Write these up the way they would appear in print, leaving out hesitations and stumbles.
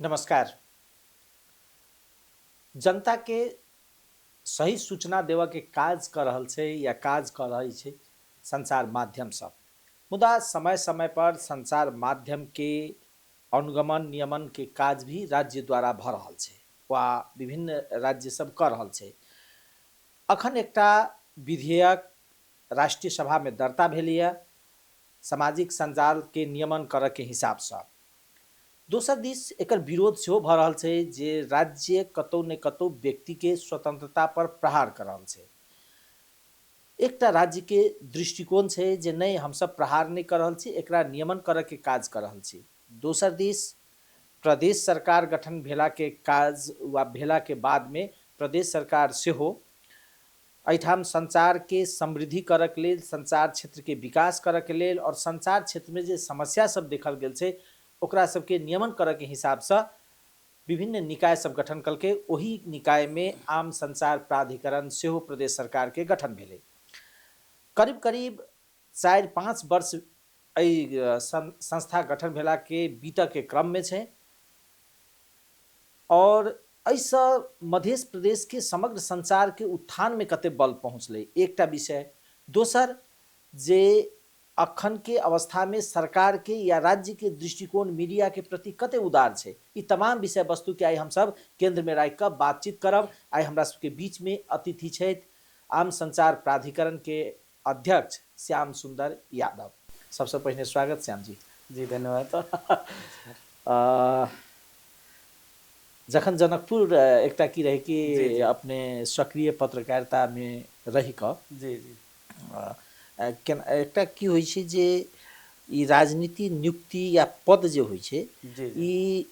नमस्कार। जनता के सही सूचना देवा के काज कर रहल छै या काज कर रही छै संचार माध्यम सब। मुदा समय समय पर संचार माध्यम के अनुगमन नियमन के काज भी राज्य द्वारा भ रहल छै वा विभिन्न राज्य सब कर रहल छै। अखन एकटा विधेयक राष्ट्रीय सभा में दर्ता भेलैया सामाजिक संजाल के नियमन करऽ के हिसाब सँ। दोसर दिस एकर विरोध सेहो भऽ रहल छै जे राज्य कतौ ने कतौ व्यक्ति के स्वतंत्रता पर प्रहार कर रहल छै। एकटा राज्य के दृष्टिकोण छै जे नहीं हम सब प्रहार नहीं कर रहल छी, एकरा नियमन करऽ के काज कर रहल छी। दोसर दिस प्रदेश सरकार गठन भेला के काज वा भेला के बाद में प्रदेश सरकार सेहो एहिठाम संचार के समृद्धि करऽ के लेल, संचार क्षेत्र के विकास करऽ के लेल और संचार क्षेत्र में जे समस्या सब देखल गेल छै ओकरा सबके नियमन करऽ के हिसाब सँ विभिन्न निकाय सब गठन कलकै। ओही निकाय में आम संचार प्राधिकरण सेहो प्रदेश सरकार के गठन भेलै। करीब करीब 4-5 वर्ष एहि संस्था गठन भेला के बीतऽ के क्रम में छै और एहिसँ मध्य प्रदेश के समग्र संचार के उत्थान में कते बल पहुँचलै एकटा विषय। दोसर जे अखन के अवस्था में सरकार के या राज्य के दृष्टिकोण मीडिया के प्रति कते उदार छै, ई तमाम विषय वस्तु के आइ हम सब केंद्र में राखि कऽ बातचीत करब। आइ हमरा सबके बीच में अतिथि छथि आम संचार प्राधिकरण के अध्यक्ष श्याम सुंदर यादव। सबसे पहले स्वागत श्याम जी। जी धन्यवाद। जखन जनकपुर एकटा की रहे कि जी। अपने सक्रिय पत्रकारिता में रहि कऽ जी जी एकटा की होइ छै जे ई राजनीति नियुक्ति या पद जे होइ छै जी ई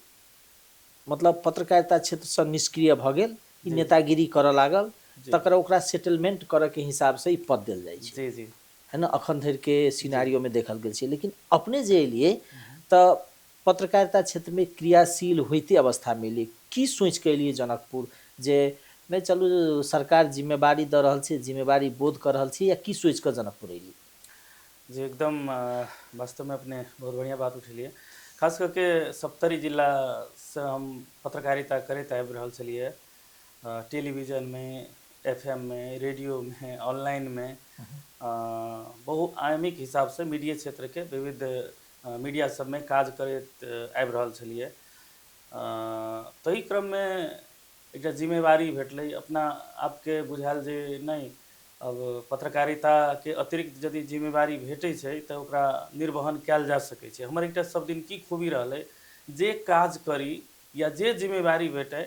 मतलब पत्रकारिता क्षेत्र से निष्क्रिय भऽ गेल, ई जी। नेतागिरी करऽ लागल, जी। तकर ओकरा सेटलमेंट करऽ के हिसाब से ई पद देल जाइ छै, जी जी है ना। अखन धरि के सिनारियो में देखल गेल छै। लेकिन अपने जे एलिए तऽ पत्रकारिता क्षेत्र में क्रियाशील होइते अवस्था में एलिए, की सोच के एलिए जनकपुर जे नहीं चलू सरकार जिम्मेवारी दऽ रहल छै, जिम्मेवारी बोध कर रहल छी, या की सोच कऽ जनकपुर एलिए? जी एकदम वास्तव में अपने बहुत बढ़िया बात उठेलिए। खास करके सप्तरी जिला से हम पत्रकारिता करैत आबि रहल छलिए, टेलीविजन में, FM में, रेडियो में, ऑनलाइन में, बहुआयामिक हिसाब से मीडिया क्षेत्र के विविध मीडिया सब में काज करैत आबि रहल छलिए। ताहि क्रम में एकटा जिम्मेवारी भेटलै, अपना आपके बुझायल जे नहीं अब पत्रकारिता के अतिरिक्त यदि जिम्मेवारी भेटै छै तऽ ओकरा निर्वहन कयल जा सकै छै। हमर एकटा सब दिन की खूबी रहलै जे काज करी या जे जिम्मेवारी भेटै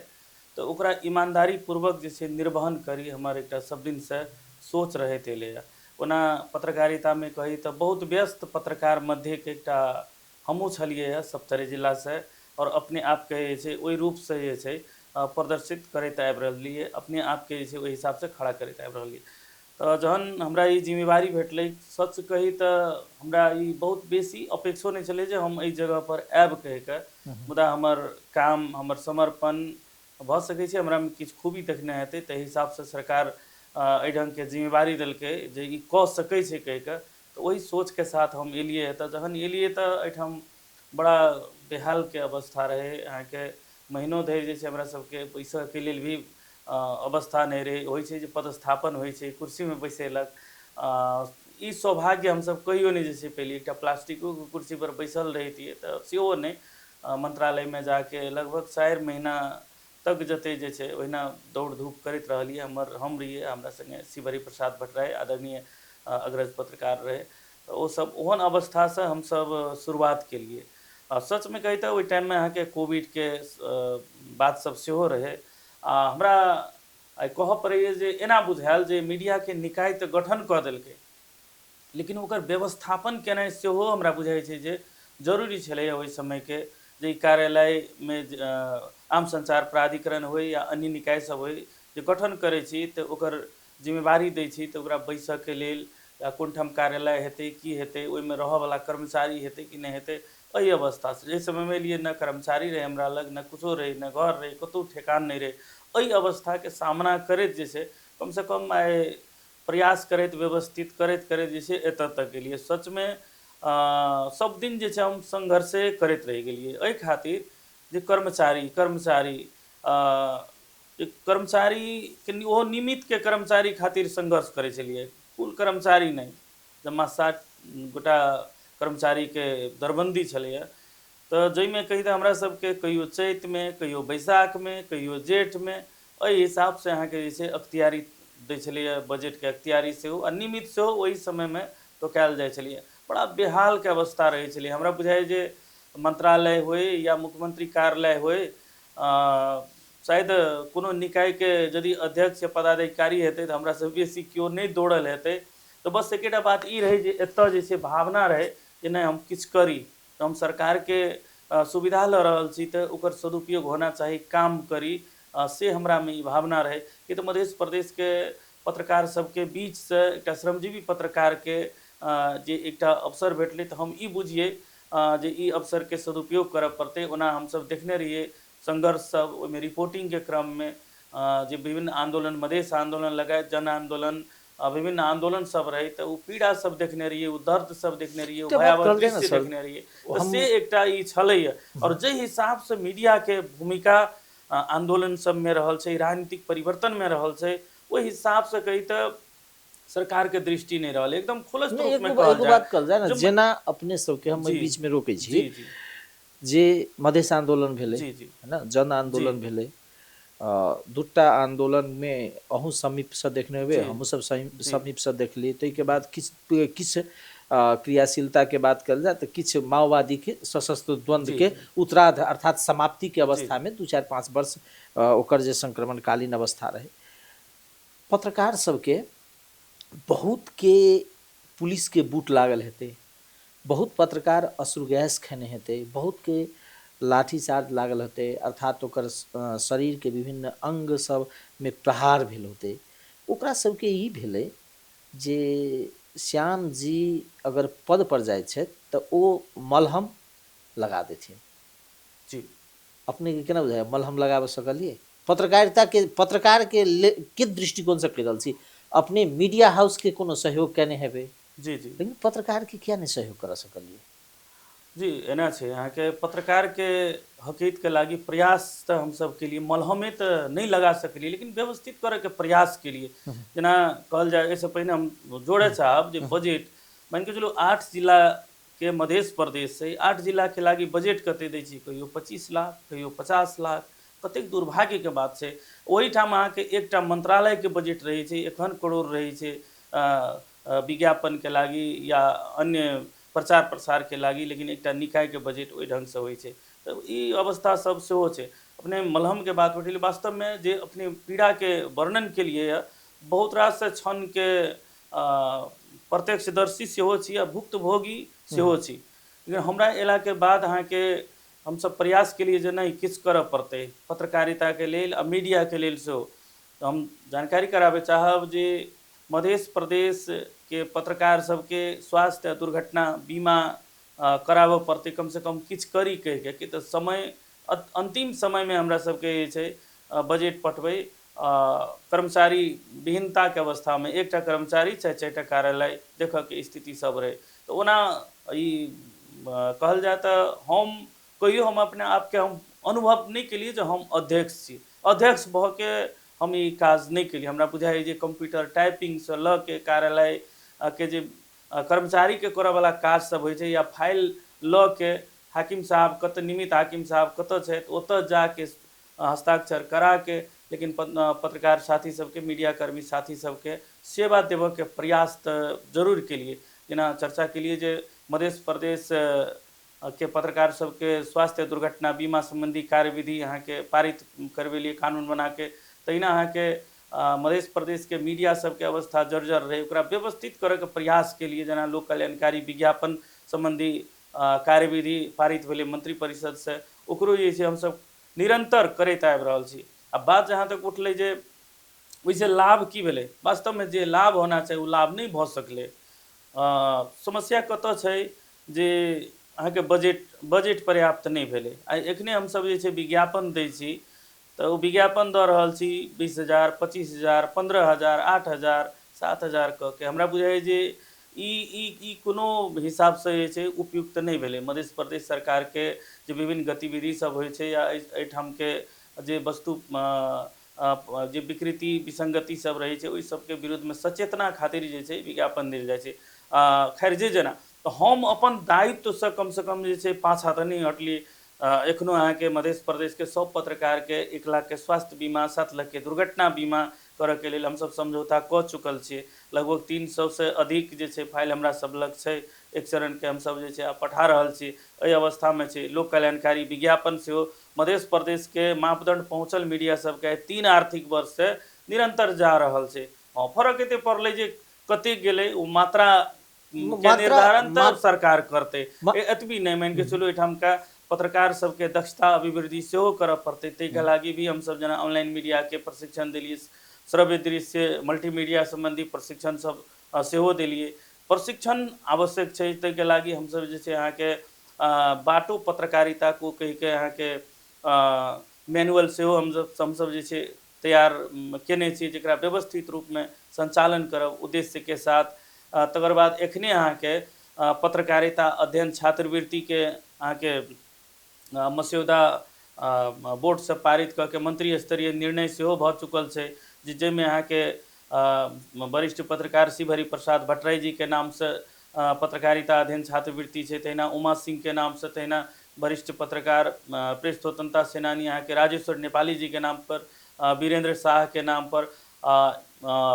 तऽ ओकरा ईमानदारी पूर्वक जे छै निर्वहन करी, हमर एकटा सब दिन से सोच रहैत एलैए। ओना पत्रकारिता में कही तऽ बहुत व्यस्त पत्रकार मध्य के एकटा हमहूँ छलिए सप्तरी जिला से, और अपने आप के जे छै ओहि रूप से जे छै प्रदर्शित करैत आबि रहलिए, अपने आप के जे छै ओहि हिसाब से खड़ा करैत आबि रहलिए। तऽ जहन हमरा ई जिम्मेवारी भेटलै, सच कही तऽ हमरा ई बहुत बेसी अपेक्षो नहीं छलै जे हम एहि जगह पर आबि कहिके, मुदा हमर काम, हमर समर्पण भऽ सकै छै हमरा में किछु खूबी देखने हेतै, ताहि हिसाब से सरकार एहि ढंग के जिम्मेवारी देलकै जे ई कऽ सकै छै कहिके, तऽ ओहि सोच के साथ हम एलिए। तऽ जहन एलिए तऽ एहिठाम बड़ा बेहाल के अवस्था रहे, अहाँ के महीनों धरि जे छै हमरा सबके बैसऽ के लेल भी अवस्था नहीं रहे। होइ छै जे पदस्थापन होइ छै, कुर्सी में बैसेलक, ई सौभाग्य हमसब कहियो नहीं जे छै पेलिए। एकटा प्लास्टिको के कुर्सी पर बैसल रहितिए तऽ सेहो नहीं, मंत्रालय में जाके लगभग 4 महीना तक जते जे छै ओहिना दौड़ धूप करैत रहलिए। हम रहिए, हमरा संगे शिव हरि प्रसाद भट्टराय आदरणीय अग्रज पत्रकार रहे, तऽ ओ सब ओहन अवस्था से हम सब शुरुआत केलिए। सच में कही तऽ ओहि टाइम में अहाँ के कोविड के बात सब सेहो रहे। हमरा आइ कहऽ पड़ैए जे एना बुझायल जे मीडिया के निकाय तऽ गठन कऽ देलकै, लेकिन ओकर व्यवस्थापन केनाइ सेहो हमरा बुझाइ छै जे जरूरी छलै ओहि समय के, जे कार्यालय में आम संचार प्राधिकरण होइ या अन्य निकाय सब होइ जे गठन करै छी तऽ ओकर जिम्मेवारी दै छी तऽ ओकरा बैसऽ के लेल या कोन ठाम कार्यालय हेतै, की हेतै, ओहिमे रहऽवला कर्मचारी हेतै कि नहीं हेतै, एहि अवस्था से जाहि समय में एलिए न कर्मचारी रहे हमरा लग, न कुछो रहे, न घर रहे, कतौ ठेकान नहीं रहे। एहि अवस्था के सामना करैत जे छै कम से कम आइ प्रयास करैत, व्यवस्थित करैत करैत जे छै एतऽ तक गेलिए। सच में सब दिन जे छै हम संघर्षे करैत रहि गेलिए। एहि खातिर जे कर्मचारी जे कर्मचारी के ओहो निमित्त के कर्मचारी खातिर संघर्ष करे छलिए, कुल कर्मचारी नहीं, जम्मा 60 गोटा कर्मचारी के दरबंदी छलैए। तो जाहिमे कही तऽ हमरा सबके कहियो चैत में, कहियो बैसाख में, कहियो जेठ में, एहि हिसाब से अहाँके जे छै अख्तियारी दै छलैए, बजट के अख्तियारी सेहो आ निमित्त सेहो ओहि समय में तोकायल जाइ छलैए। बड़ा बेहाल के अवस्था रहै छलै। हमरा बुझाइ जे मंत्रालय होय या मुख्यमंत्री कार्यालय होय, शायद कोनो निकाय के यदि अध्यक्ष या पदाधिकारी हेतै तऽ हमरा से बेसी केओ नहीं दौड़ल हेतै। तो बस एकेटा बात ई रही जे एतऽ जे छै भावना रहे जे नहीं हम किछु करी, तो हम सरकार के सुविधा लऽ रहल छी तऽ ओकर सदुपयोग होना चाही, काम करी, से हमरा में ई भावना रहे कि तो मध्य प्रदेश के पत्रकार सबके बीच से एकटा श्रमजीवी पत्रकार के जे एकटा अवसर भेटलै तऽ हम ई बुझिए जे ई अवसर के सदुपयोग करऽ पड़तै। ओना हम सब देखने रहिए संघर्ष सब, ओहिमे रिपोर्टिंग के क्रम में जे विभिन्न आंदोलन, मधेश आंदोलन लगायत जन आंदोलन, विभिन्न आंदोलन सब रहे तो वो पीड़ा सब देखने रहिए, वो दर्द सब देखने रहिए, वो एकटा बात भयावह कहल जाय ने दृश्य सर, देखने रहिए। तो हम से एकटा ई छलैए। और जे हिसाब से मीडिया के भूमिका आंदोलन सब में रहल छै, राजनीतिक परिवर्तन में रहल छै, ओहि हिसाब से कही तऽ सरकार के दृष्टि नहीं रहल, एकदम खुलस्त नहीं, रूप में एगो कहल एगो जाए। बात कहल जाय ना, जो जेना अपने सबके हम एहि जी बीच में रोकै जी छी, जी जे मधेश आंदोलन भेलै, जी जी है ना, जन जी आंदोलन भेलै, दूटा आंदोलन में अहूँ समीप से देखने हेबै, जी हमहूँ सब जी समीप से देखलिए। ताहिके बाद किछु क्रियाशीलता के बात कल जाए तो किछु माओवादी के सशस्त्र द्वंद्व जी के जी उत्तरार्ध अर्थात समाप्ति के जी अवस्था में 2-4-5 वर्ष ओकर जे संक्रमणकालीन अवस्था रहे, पत्रकार सबके बहुत के पुलिस के बूट लागल हेतै, बहुत पत्रकार अश्रु गैस खेने हेतै, बहुत के लाठीचार्ज लागल हेतै, अर्थात ओकर शरीर के विभिन्न अंग सब में प्रहार भेल होतै। ओकरा सबके ई भेलै जे श्याम जी अगर पद पर जाइ छथि तऽ ओ मलहम लगा देथिन। जी अपने के केना बुझाय मलहम लगाबे सकलिए? पत्रकारिता के पत्रकार के दृष्टिकोण से कहि रहल छी, अपने मीडिया हाउस के कोनो सहयोग केने हेबै, जी जी लेकिन पत्रकार के किया नहीं सहयोग कर सकलिए? जी एना छै अहाँके पत्रकार के हकीकत के लागी प्रयास तऽ हम सब के लिए मलहमे तऽ नहीं लगा सकलिए, लेकिन व्यवस्थित करे के प्रयास के लिए जेना कहल जाए। एहिसँ पहिने हम जोड़े चाहब जे बजट मान के चलू 8 जिला के मध्य प्रदेश से 8 जिला के लागी बजट कते दै छी, कहियो 25 लाख, कहियो 50 लाख, कतेक दुर्भाग्य के बात छै। ओहिठाम अहाँके एकटा मंत्रालय के बजट रहे छै 51 करोड़ रहे छै विज्ञापन के लागी या अन्य प्रचार प्रसार के लागी, लेकिन एकटा निकाय के बजट ओहि ढंग से होइ छै। तो ई अवस्था सब सेहो छै। अपने मलहम के बात उठेलिए, वास्तव में जे अपने पीड़ा के वर्णन के लिए बहुत रास क्षण के प्रत्यक्षदर्शी सेहो छी आ भुक्तभोगी सेहो छी। लेकिन हमरा एला के बाद अहाँके हम सब प्रयास के लिए जे नहीं किछु करऽ पड़तै पत्रकारिता के लेल आ मीडिया के लेल सेहो। तो हम जानकारी कराबे चाहब जे मध्य प्रदेश के पत्रकार सबके स्वास्थ्य आ दुर्घटना बीमा कराबऽ पड़तै, कम से कम किछु करी कहि के, कि तऽ समय अंतिम समय में हमरा सबके जे छै बजट पठबै कर्मचारी विहीनता के अवस्था में एकटा कर्मचारी चाहे 4टा कार्यालय देखऽ के स्थिति सब रहे। तो ओना ई कहल जाए तऽ हम कहियो हम अपने आप के हम अनुभव नहीं केलिए जे हम अध्यक्ष छी, अध्यक्ष भऽ के हम ई काज नहीं केलिए। हमरा बुझाइ जे कंप्यूटर टाइपिंग से लऽ के कार्यालय के जे कर्मचारी के करऽ वाला काज सब होइ छै, या फाइल लऽ के हाकिम साहब कतऽ निमित्त हाकिम साहब कतऽ छथि ओतऽ जाके हस्ताक्षर करा के, लेकिन पत्रकार साथी सबके मीडियाकर्मी साथी सबके सेवा देबऽ के प्रयास तऽ जरूर केलिए। जेना चर्चा केलिए जे मध्य प्रदेश के पत्रकार सबके स्वास्थ्य दुर्घटना बीमा संबंधी कार्यविधि यहाँ के पारित करवेलिए कानून बना के, तहिना अहाँ के मध्य प्रदेश के मीडिया सबके अवस्था जर्जर रहे, ओकरा व्यवस्थित करे के प्रयास के लिए जेना लोक कल्याणकारी विज्ञापन संबंधी कार्यविधि पारित भेलै मंत्री परिषद से, ओकरो जे छै हम सब निरंतर करैत आबि रहल छी। आ बात जहाँ तक उठलै जे ओइसे लाभ की भेलै, वास्तव में जे लाभ होना चाही ओ लाभ नहीं भऽ सकलै। समस्या कतऽ छै जे अहाँके बजट पर्याप्त नहीं भेलै। आ एखने हम सब जे छै विज्ञापन दै छी तऽ ओ विज्ञापन दऽ रहल छी 20,000, 25,000, 15,000, 8,000, 7,000 कऽ के। हमरा बुझाइ जे ई कोनो हिसाब से जे छै उपयुक्त नहीं भेलै। मध्य प्रदेश सरकार के जे विभिन्न गतिविधि सब होइ छै या एहिठाम के जे वस्तु जे विकृति विसंगति सब रहै छै ओहि सबके विरुद्धमे सचेतना खातिर जे छै विज्ञापन देल जाइ छै। खैर जे जेना तऽ हम अपन दायित्वसँ कमसँ कम जे छै पाछाँ तऽ नहीं हटलिए। एखनो अहाँके मध्य प्रदेशके सब पत्रकारके 1 लाखके स्वास्थ्य बीमा, 7 लाखके दुर्घटना बीमा करऽके लेल हमसब समझौता कऽ चुकल छियै। लगभग 300 से अधिक जे छै फाइल हमरा सब लग छै। एक चरणके हमसब जे छै आब पठा रहल छी। एहि अवस्थामे छै लोक कल्याणकारी विज्ञापन सेहो मध्य प्रदेशके मापदंड पहुँचल मीडिया सबके 3 आर्थिक वर्ष से निरंतर जा रहल छै। फर्क एते पड़लै जे कतेक गेलै ओ मात्रा के मात्रा निर्धारण मा, तऽ सरकार करतै। मा, एतबी नहीं, मान के चलू एहिठामका पत्रकार सबके दक्षता अभिवृद्धि सेहो करऽ पड़तै। ताहिके लागी भी हमसब जेना ऑनलाइन मीडियाके प्रशिक्षण देलिए, श्रव्य दृश्य मल्टीमीडिया संबंधी प्रशिक्षण सब सेहो देलिए। प्रशिक्षण आवश्यक छै। ताहिके लागी हमसब जे छै अहाँके बाटो पत्रकारिता को कहिके अहाँके मैनुअल सेहो हमसब जे छै तैयार केने छी, जकरा व्यवस्थित रूपमे संचालन करब उद्देश्यके साथ। तकर बाद एखने अहाँके पत्रकारिता अध्ययन छात्रवृत्तिके अहाँके मस्यौदा बोर्ड से पारित कऽ के मंत्री स्तरीय निर्णय सेहो भऽ चुकल छै, जाहिमे अहाँके वरिष्ठ पत्रकार शिव हरि प्रसाद भट्टराई जी के नाम से पत्रकारिता अध्ययन छात्रवृत्ति छै। तहिना उमा सिंह के नाम से, तहिना वरिष्ठ पत्रकार प्रेस स्वतंत्रता सेनानी अहाँके राजेश्वर नेपाली जी के नाम पर, वीरेंद्र शाह के नाम पर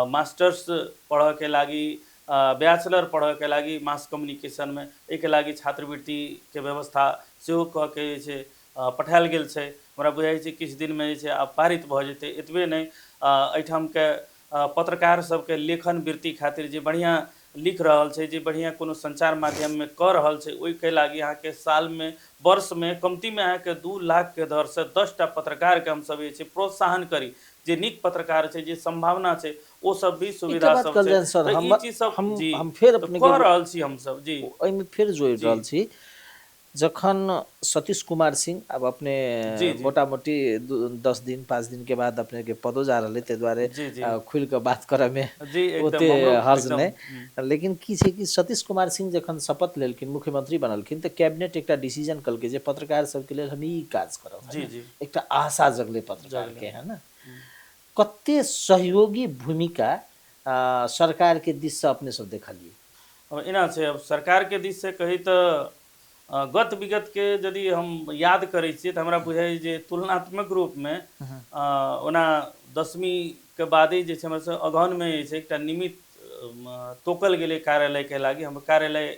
मास्टर्स पढ़ऽ के लागी, बैचलर पढ़ऽ के लागी मास कम्युनिकेशन में एक लागी छात्रवृत्ति के व्यवस्था सेहो कऽ के जे छै पठायल गेल छै। हमरा बुझाइ छै किछु दिन में जे छै आब पारित भऽ जेतै। एतबे नहीं, एहिठाम के पत्रकार सबके लेखन वृत्ति खातिर जे बढ़िया लिख रहल छै, जे बढ़िया कोनो संचार माध्यम में कऽ रहल छै, ओहिके लागी अहाँके साल में वर्ष में कमती में अहाँके 2 लाख के दर से 10टा पत्रकार के हमसब जे छै प्रोत्साहन करी। जे नीक पत्रकार छै, जे संभावना छै, ओ सब भी एकटा सुविधा बात सब छै। कल्याण सर, तऽ ई चीज सब जी हम फेर तऽ अपने के कऽ रहल छी हमसब जी ओहिमे फेर जोड़ि जी रहल छी। जखन सतीश कुमार सिंह अब अपने जी जी मोटा मोटी 10 दिन 5 दिन के बाद अपने के पदो जा रहे, ताहि दुआरे जी जी खुल के बात करे में जी ओते एकदम हमरो हर्ज एकदम नहीं। लेकिन की छै कि सतीश कुमार सिंह जखन शपथ लेलखिन, मुख्यमंत्री बनलखिन, तऽ कैबिनेट एकटा डिसीजन कलकै जे पत्रकार सबके लेल हम ई काज करब, है जी ना। जी एकटा आशा जगले पत्रकार जगले के, है ना। कते सहयोगी भूमिका सरकार के दिश से अपने सब देखलिए। अब एना छै, अब सरकार के दिश से कही तऽ गत विगत के यदि हम याद करै छियै तऽ हमरा बुझाइ जे तुलनात्मक रूप में ओना 10वीं के बादे जे छै हमरा सब अगहन में जे छै एकटा निमित तोकल गेलै कार्यालय के लागी। हमर कार्यालय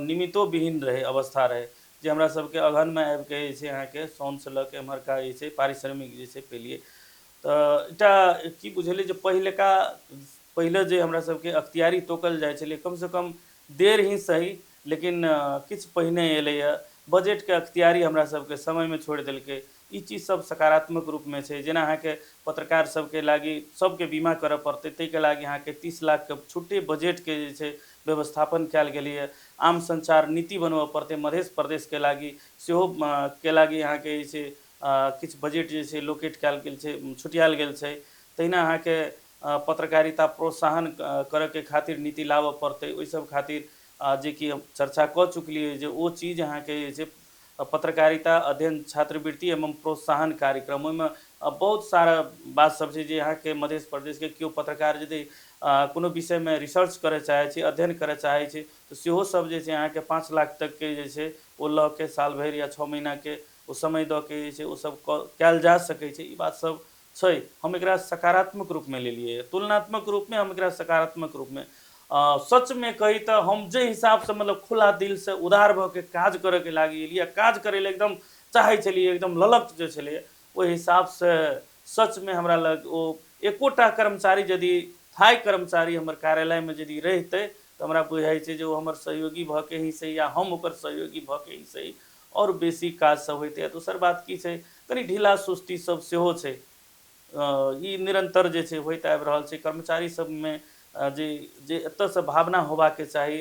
निमितो विहीन रहे अवस्था रहे, जे हमरा सबके अगहन में आबि के जे छै अहाँके साउन से लऽ के एम्हरका जे छै पारिश्रमिक जे छै पेलिए। तऽ एकटा की बुझलिए जे पहिले जे हमरा सबके अख्तियारी तोकल जाइ छलै, कम से कम देर ही सही लेकिन किछु पहिने एलैए। बजट के अख्तियारी हमरा सबके समय में छोड़ि देलकै। ई चीज सब सकारात्मक रूप में छै। जेना अहाँके पत्रकार सबके लागी सबके बीमा करऽ पड़तै, ताहिके लागी अहाँके 30 लाख के छुट्टे बजट के जे छै व्यवस्थापन कयल गेलैए। आम संचार नीति बनबऽ पड़तै मध्य प्रदेश के लागी, सेहो के लागी अहाँके जे छै किछु बजट जे छै लोकेट कयल गेल छै, छुटियाल गेल छै। तहिना अहाँके पत्रकारिता प्रोत्साहन करऽ के खातिर नीति लाबऽ पड़तै। ओहि सब खातिर जे कि हम चर्चा कऽ चुकलिए जे ओ चीज अहाँके जे छै पत्रकारिता अध्ययन छात्रवृत्ति एवं प्रोत्साहन कार्यक्रम, ओहिमे बहुत सारा बात सब छै जे अहाँके मध्य प्रदेश के केओ पत्रकार यदि कोनो विषय में रिसर्च करऽ चाहै छै, अध्ययन करऽ चाहै छै, तऽ सेहो सब जे छै अहाँके 5 लाख तक के जे छै ओ लऽ के साल भरि या 6 महीना के ओ समय दऽ के जे छै ओ सब कयल जा सकै छै। ई बात सब छै, हम एकरा सकारात्मक रूप में लेलिए। तुलनात्मक रूप में हम एकरा सकारात्मक रूप में सच में कही तऽ हम जे हिसाब से मतलब खुला दिल से उदार भऽ के काज करऽ के लागी एलिए, काज करे ले एकदम चाहै छलिए, एकदम ललक जे छलै ओहि हिसाब से सच में हमरा लग ओ एकोटा कर्मचारी यदि थाई कर्मचारी हमर कार्यालय में यदि रहितै तऽ हमरा बुझाइ छै जे ओ हमर सहयोगी भऽ के ही सही या हम ओकर सहयोगी भऽ के ही सही और बेसी काज सब होइतै। दोसर बात की छै, कनि ढीला सुस्ती सब सेहो छै। ई निरंतर जे छै होइत आबि रहल छै। कर्मचारी सब में जे एतऽ से भावना होबाक चाही,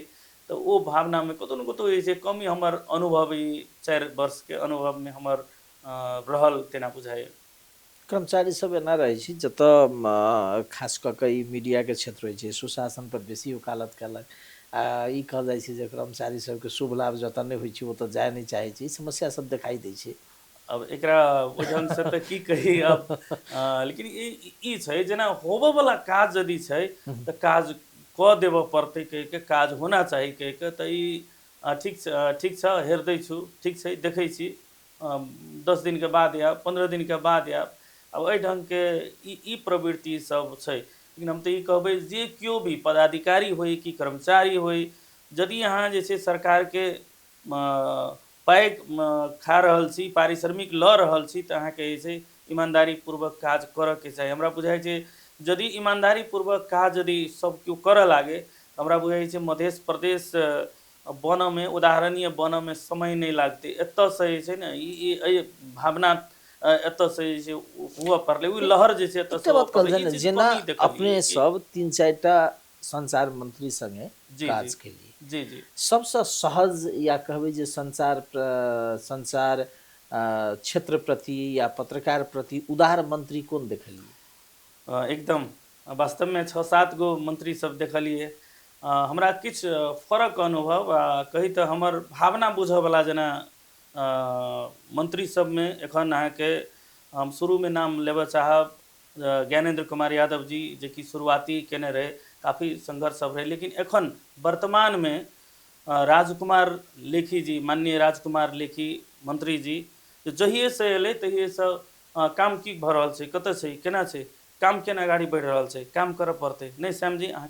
तऽ ओ भावना में कतौ ने कतौ जे छै कमी हमर अनुभव ई 4 वर्ष के अनुभव में हमर रहल तेना बुझाइए। कर्मचारी सब एना रहै छै जतऽ खास कऽ कऽ ई मीडिया के क्षेत्र होइ छै, सुशासन पर बेसी वकालत कयलक, ई कहल जाइ छै जे कर्मचारी सबके शुभ लाभ जतऽ नहि होइ छै ओतऽ जाय नहि चाहै छै, ई समस्या सब देखाई दै छै। अब एकरा ओहि ढंग से तऽ की कही अब लेकिन ई छै जेना होबयवला काज यदि छै तऽ काज कऽ देबऽ पड़तै कहि के, काज होना चाही कहि के, तऽ ई ठीक छ हेरदै छु, ठीक छै देखै छी, 10 दिन के बाद या 15 दिन के बाद या अब एहि ढंग के ई प्रवृत्ति सब छै। लेकिन हम तऽ ई कहबै जे केओ भी पदाधिकारी होइ कि कर्मचारी होइ, यदि अहाँ जे छै सरकारके पाइ खा रहल छी, पारिश्रमिक लऽ रहल छी, तऽ अहाँके जे छै ईमानदारीपूर्वक काज करऽके चाही। हमरा बुझाइ छै यदि ईमानदारीपूर्वक काज यदि सब केओ करऽ लागे तऽ हमरा बुझाइ छै मध्य प्रदेश बनऽमे, उदाहरणीय बनऽमे समय नहि लागतै। एतऽसँ जे छै ने ई भावना एतऽसँ जे छै हुअ पड़लै, ओ लहर जे छै एतऽसँ एकटा हुअ बात कहल पड़लै, जाय ई ने, चीज जेना कमी देखलियै अपने कि सब 3-4टा संचार मंत्री संगे जी जी काज केलिए, जी जी सबसँ सहज या कहबै जे संचार क्षेत्र प्रति या पत्रकार प्रति उदार मंत्री कोन देखलिए? एकदम वास्तवमे 6-7 गो मंत्री सब देखलिए। हमरा किछु फरक अनुभव आ कही तऽ हमर भावना बुझऽवला जेना मंत्री सबमे एखन अहाँके हम शुरूमे नाम लेबऽ चाहब ज्ञानेंद्र कुमार यादव जी, जे कि शुरुआती केने रहे, काफ़ी संघर्ष सब रहे, लेकिन एखन वर्तमानमे राजकुमार लेखी जी, माननीय राजकुमार लेखी मंत्री जी, जहिएसँ अयलै तहिएसँ काम की भऽ रहल छै, कतऽ छै, केना छै, काम केना आगाड़ी बढ़ि रहल छै, काम करऽ पड़तै। नहि श्याम जी अहाँ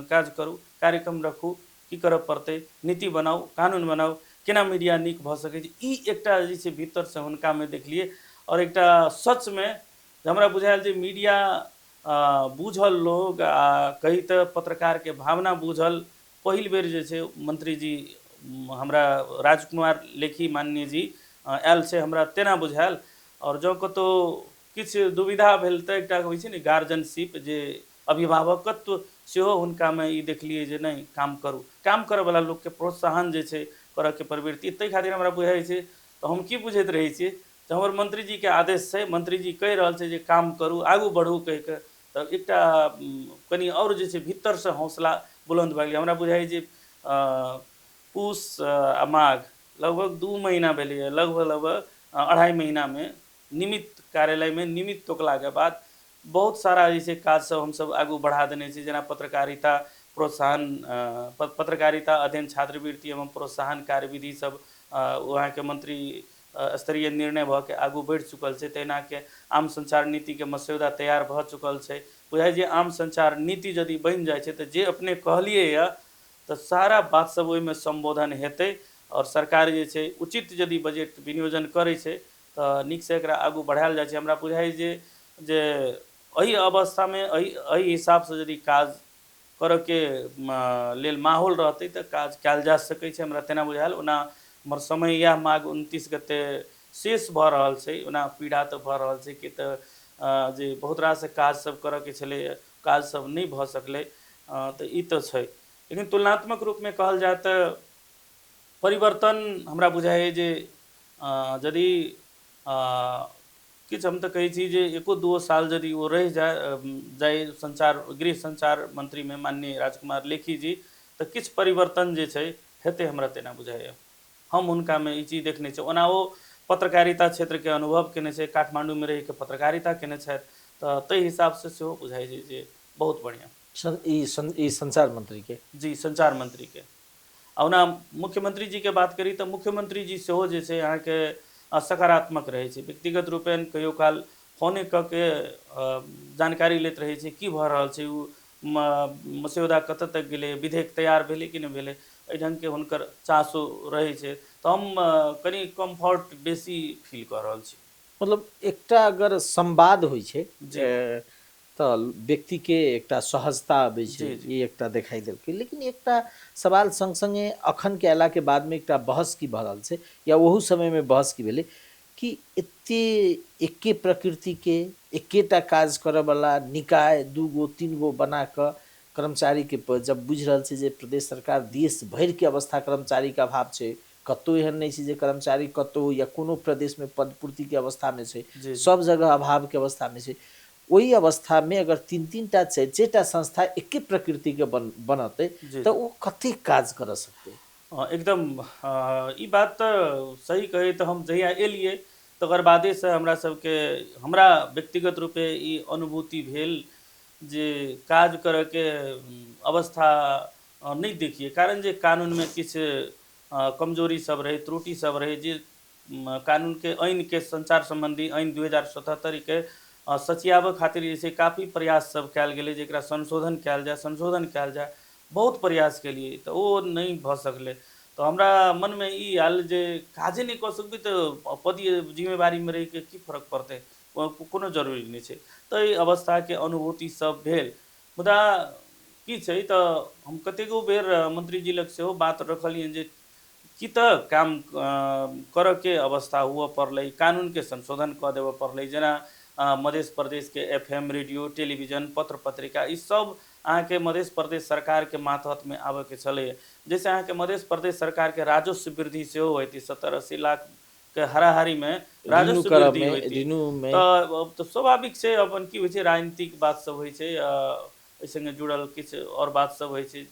काज करू, कार्यक्रम रखू, की करऽ पड़तै, नीति बनाउ, कानून बनाउ, केना मीडिया नीक भऽ सकै छै, ई एकटा जे छै भीतरसँ हुनकामे देखलिए। और एकटा सचमे हमरा बुझायल जे मीडिया बूझल लोग आ कही तऽ पत्रकारके भावना बूझल पहिल बेर जे छै मंत्री जी हमरा राजकुमार लेखी माननीय जी आयल छै, हमरा तेना बुझायल। और जँ कतहु किछु दुविधा भेल तऽ एकटा होइ छै ने गार्जियनशिप, जे अभिभावकत्व सेहो हुनकामे ई देखलिए जे नहि काम करू, काम करऽवला लोकके प्रोत्साहन जे छै करऽके प्रवृत्ति, ताहि खातिर हमरा बुझाइ छै। तऽ हम की बुझैत रहै छियै तऽ हमर मंत्री जीके आदेश छै, मंत्री जी कहि रहल छै जे काम करू, आगू बढ़ू कहिके, तऽ एकटा कनि आओर जे छै भीतरसँ हौसला बुलन्द भऽ गेलै। हमरा बुझाइ जे पूस आ माघ लगभग 2 महीना भेलैए, लगभग 2.5 महीनामे निमित्त कार्यालयमे निमित्त तोकलाके बाद बहुत सारा जे छै काज सब हमसब आगू बढ़ा देने छी। जेना पत्रकारिता प्रोत्साहन, पत्रकारिता अध्ययन छात्रवृत्ति एवं प्रोत्साहन कार्यविधि सब वहाँके मंत्री स्तरीय निर्णय भऽ के आगू बढ़ि चुकल छै। तहिनाके आम संचार नीतिके मस्यौदा तैयार भऽ चुकल छै। बुझाइ जे आम संचार नीति यदि बनि जाइ छै तऽ जे अपने कहलिए यऽ तऽ सारा बात सब ओहिमे संबोधन हेतै, और सरकार जे छै उचित यदि बजट विनियोजन करै छै तऽ नीकसँ एकरा आगू बढ़ायल जाइ छै। हमरा बुझाइ जे एहि अवस्थामे एहि हिसाबसँ यदि काज करऽके लेल माहौल रहतै तऽ काज कयल जा सकै छै, हमरा तेना बुझायल। ओना हमर समय इएह माघ 29 गते शेष भऽ रहल छै, ओना पीड़ा तऽ भऽ रहल छै कि तऽ जे बहुत रास काज सब करऽके छलै, काज सब नहि भऽ सकलै, तऽ ई तऽ छै। लेकिन तुलनात्मक रूपमे कहल जाय तऽ परिवर्तन हमरा बुझाइए जे यदि किछु हम तऽ कहै छी जे 1-2 साल यदि ओ रहि जाय गृह संचार मंत्रीमे माननीय राजकुमार लेखी जी, तऽ किछु परिवर्तन जे छै हेतै, हमरा तेना बुझाइए। हम हुनकामे ई चीज देखने छी। ओना ओ पत्रकारिता क्षेत्रके अनुभव केने छै, काठमाण्डूमे रहिके पत्रकारिता केने छथि, तऽ ताहि हिसाबसँ सेहो बुझाइ छै जे बहुत बढ़िआँ। ई संचार मंत्रीके जी संचार मंत्रीके। ओना मुख्यमंत्री जीके बात करी तऽ मुख्यमंत्री जी सेहो जे छै अहाँके सकारात्मक रहै छै। व्यक्तिगत रूपेण कहियो काल फोने कऽ के जानकारी लैत रहै छै की भऽ रहल छै, ओ मस्यौदा कतऽ तक गेलै, विधेयक तैयार भेलै कि नहि भेलै, एहि ढङ्गके हुनकर चासो रहै छै। तऽ हम कनि कम्फर्ट बेसी फील कऽ रहल छी। मतलब एकटा अगर संवाद होइ छै जी तऽ व्यक्तिके एकटा सहजता अबै छै, जी जी ई एकटा देखाइ देलकै। लेकिन एकटा सवाल संग संगे अखनके अयलाके बादमे एकटा बहस की भऽ रहल छै, या ओहू समयमे बहस की भेलै कि एते एके प्रकृतिके एकेटा काज करऽवला निकाय 2 गो 3 गो बना कऽ कर्मचारीके जब बुझि रहल छै जे प्रदेश सरकार देश भरिके अवस्था कर्मचारीके अभाव छै, कतहु एहन नहि छै जे कर्मचारी कतहु या कोनो प्रदेशमे पदपूर्तिके अवस्थामे छै, जी जी सब जगह अभावके अवस्थामे छै, वही अवस्था में अगर तीन तीन टा चार संस्था एके प्रकृति के बनते जी तो जी। वो कथी काज कर सकते। एकदम ई बात तो सही कही तो हम जहिया एलिए तकर बादे से हमरा सबके हमरा व्यक्तिगत रूपे ई अनुभूति भेल जे काज करऽ के अवस्था नहीं देखिए, कारण जे कानून में किछ कमजोरी सब रहे, त्रुटि सब रहे, जे कानून के आइन के संचार संबंधी आइन 2077 के सचियाबऽ खातिर जे छै काफ़ी प्रयास सब कयल गेलै जेकरा संशोधन कयल जाय, बहुत प्रयास केलिए तो वो नहीं भ सकलै। तो हमरा मन में ई आयल जे काजे नहीं कऽ सकबै तो पद जिम्मेवारी में रहि के की फर्क पड़तै, कोनो जरूरी नहीं छै। तो ई अवस्था के अनुभूति सब भेल, मुदा की छै तऽ हम कतेको बेर मंत्री जी लग सेहो बात रखलियनि जे कि तऽ काम करऽ के अवस्था हुअ पड़लै, कानून के संशोधन कऽ देबऽ पड़लै, जेना मध्य प्रदेश के FM रेडियो टेलीविजन पत्र पत्रिका ई सब अहाँके मध्य प्रदेश सरकार के मातहत में आबऽ के छलैए। जैसे अहाँके मध्य प्रदेश सरकार के राजस्व वृद्धि सेहो होती, 70-80 लाख के हाराहारी में रिन्यू राजस्व करऽ वृद्धि में होती। रिन्यू में तऽ स्वाभाविक छै अपन की होइ छै राजनीतिक बात सब होइ छै, ओहि संगे जुड़ल किछु और बात सब होइ छै,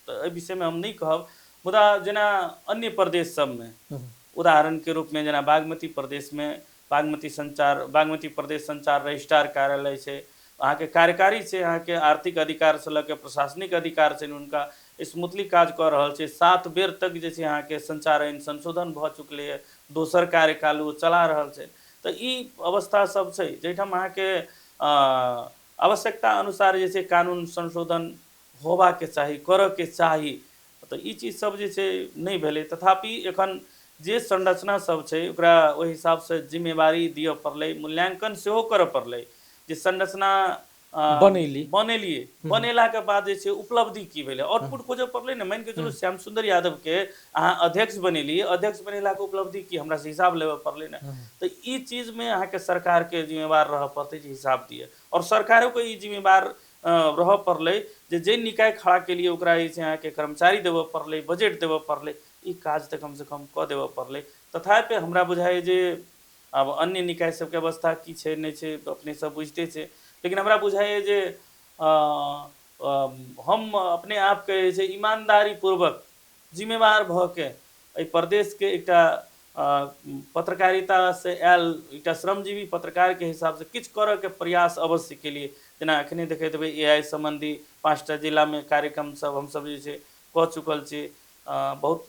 तऽ एहि विषय में हम नहीं कहब। मुदा जेना अन्य प्रदेश सब में उदाहरण के रूप में जेना बागमती प्रदेश में बागमती प्रदेश संचार रजिस्ट्रार कार्यालय छै, अहाँ के कार्यकारी छै, अहाँ के आर्थिक अधिकार से लऽ के प्रशासनिक अधिकार छै, हुनका स्मूथली काज कऽ रहल छै। 7 बेर तक जे छै अहाँ के संचार आइन संशोधन भऽ चुकलै है, दोसर कार्यकाल ओ चला रहल छै। तऽ ई अवस्था सब छै जाहिठाम अहाँ के आवश्यकता अनुसार जे छै कानून संशोधन होबा के चाही, करऽ के चाही, तऽ ई चीज सब जे छै नहीं भेलै। तथापि एखन जे संरचना सब छै ओकरा ओहि हिसाब से जिम्मेवारी दिअ पड़लै, मूल्यांकन सेहो करऽ पड़लै जे संरचना बनैली। बनेलिए, बनेला के बाद जे छै उपलब्धि की भेलै, आउटपुट खोजऽ पड़लै ने। मान के चलू श्याम सुंदर यादव के अहाँ अध्यक्ष बनेलिए, अध्यक्ष बनेला के उपलब्धि की हमरा से हिसाब लेबऽ पड़लै ने। तो ई चीज में अहाँ के सरकार के जिम्मेवार रहऽ पड़तै जे हिसाब दिए, और सरकारों के ई जिम्मेवार रहऽ पड़लै जे निकाय खड़ा केलिए ओकरा जे छै अहाँ के कर्मचारी देबऽ पड़लै, बजट देबऽ पड़लै, ई काज तऽ कम से कम कऽ देबऽ पड़लै। तथापि हमरा बुझाइए जे अब अन्य निकाय सबके अवस्था की छै नहीं छै अपने सब बुझते छै, लेकिन हमरा बुझाइए जे हम अपने आप के जे छै ईमानदारी पूर्वक जिम्मेवार भऽ के एहि प्रदेश के एकटा पत्रकारिता से आयल एकटा श्रमजीवी पत्रकार के हिसाब से किछु करऽ के प्रयास अवश्य केलिए। जेना एखने देखैत हेबै AI संबंधी 5टा जिला में कार्यक्रम सब हमसब जे छै कऽ चुकल छी, बहुत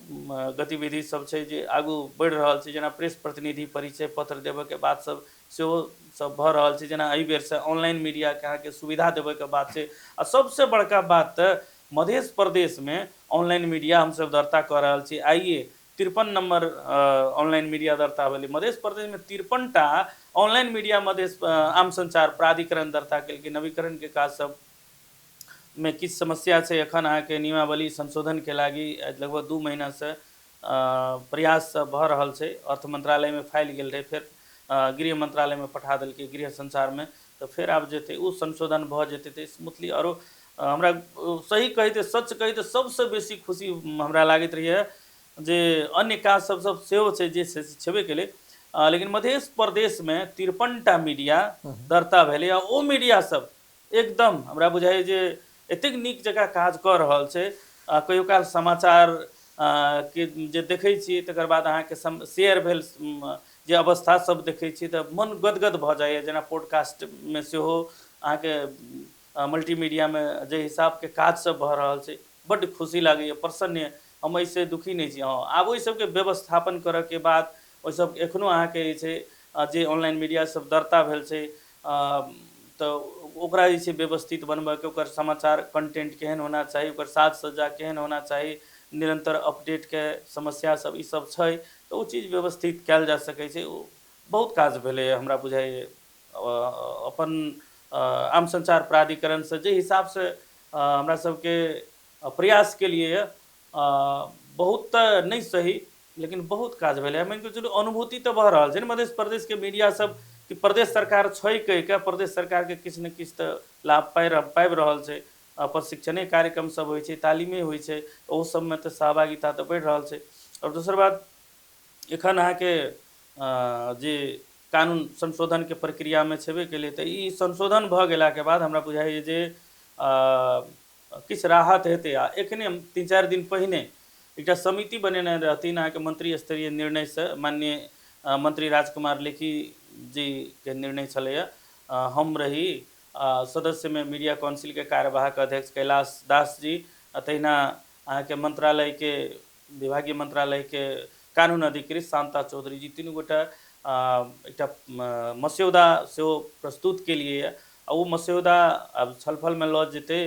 गतिविधि सब छै जे आगू बढ़ि रहल छै, जेना प्रेस प्रतिनिधि परिचय पत्र देबऽ के बात सब सेहो सब भऽ रहल छै, जेना एहि बेर से ऑनलाइन मीडिया के अहाँ के सुविधा देबऽ के बात छै। आ सबसे बड़का बात तऽ मध्य प्रदेश में ऑनलाइन मीडिया हमसब दर्ता कऽ रहल छी, आइए 53 नंबर ऑनलाइन मीडिया दर्ता भेलै। मध्य प्रदेश में 53टा ऑनलाइन मीडिया मध्य आम संचार प्राधिकरण दर्ता केलकै। नवीकरण के काज सब में किछु समस्या छै, एखन अहाँ के नियमावली संशोधन के लागी लगभग 2 महीना से प्रयास सब भऽ रहल छै। अर्थ मंत्रालय में फाइल गेल रहे, फिर गृह मंत्रालय में पठा देलकै गृह संचार में, तो फिर आब जेतै ओ संशोधन भऽ जेतै तऽ स्मूथली। आरो हमरा सही कही तऽ सच कही तऽ सबसे बेसी खुशी हमरा लागैत रहिए जे अन्य काज सब सेहो छै जे छेबे केलै, लेकिन मध्य प्रदेश में 53टा मीडिया दर्ता भेलै आ ओ मीडिया सब एकदम हमरा बुझाइए जे एतेक नीक जकाँ काज कऽ रहल छै। कहियो काल समाचार के जे देखै छियै तकर बाद अहाँके शेयर भेल जे अवस्था सब देखै छियै तऽ मन गदगद भऽ जाइए। जेना पॉडकास्ट में सेहो अहाँके मल्टीमीडिया में जे हिसाब के काज सब भऽ रहल छै बड्ड खुशी लागैए, प्रसन्न। हम एहिसँ दुखी नहीं छी। हाँ, आब ओहि सबके व्यवस्थापन करऽ के बाद ओहि सब एखनो अहाँके जे छै जे ऑनलाइन मीडिया सब दर्ता भेल छै तऽ ओकरा जे छै व्यवस्थित बनबऽ के, ओकर समाचार कंटेंट केहन होना चाही, ओकर साज सज्जा केहन होना चाही, निरंतर अपडेट के समस्या सब ई सब छै तऽ ओ चीज व्यवस्थित कयल जा सकै छै। बहुत काज भेलै हमरा बुझाइए अपन आम संचार प्राधिकरण से जे हिसाब से हमरा सबके प्रयास के लिए बहुत तऽ नहीं सही लेकिन बहुत काज भेलै। मान के चलू अनुभूति तऽ भऽ रहल छै ने मध्य प्रदेश के मीडिया सब कि प्रदेश सरकार छै कहि के प्रदेश सरकार के किछु ने किछु तऽ लाभ पाबि रहल छै। प्रशिक्षणे कार्यक्रम सब होइ छै, तालीमे होइ छै, ओहो सबमे तऽ सहभागिता तऽ बढ़ि रहल छै। और दोसर बात एखन अहाँके जे कानून संशोधन के प्रक्रिया में छेबे केले, तऽ ई संशोधन भऽ गेलाके बाद हमरा बुझाइए जे किछु राहत हेतै। आ एखने 3-4 दिन पहिने एकटा समिति बनेने रहथिन अहाँके मंत्री स्तरीय निर्णय से, माननीय मंत्री राजकुमार लेखी जी के निर्णय छलैया। हम रही सदस्य में मीडिया काउंसिल के कार्यवाहक अध्यक्ष कैलाश दास जी, तहिना अहाँके मंत्रालय के विभागीय मंत्रालय के कानून अधिकृत शांता चौधरी जी, तीनू गोटा एकटा मस्यौदा सेहो प्रस्तुत के लिए। आ वो मस्यौदा अब छलफल में लऽ जेतै,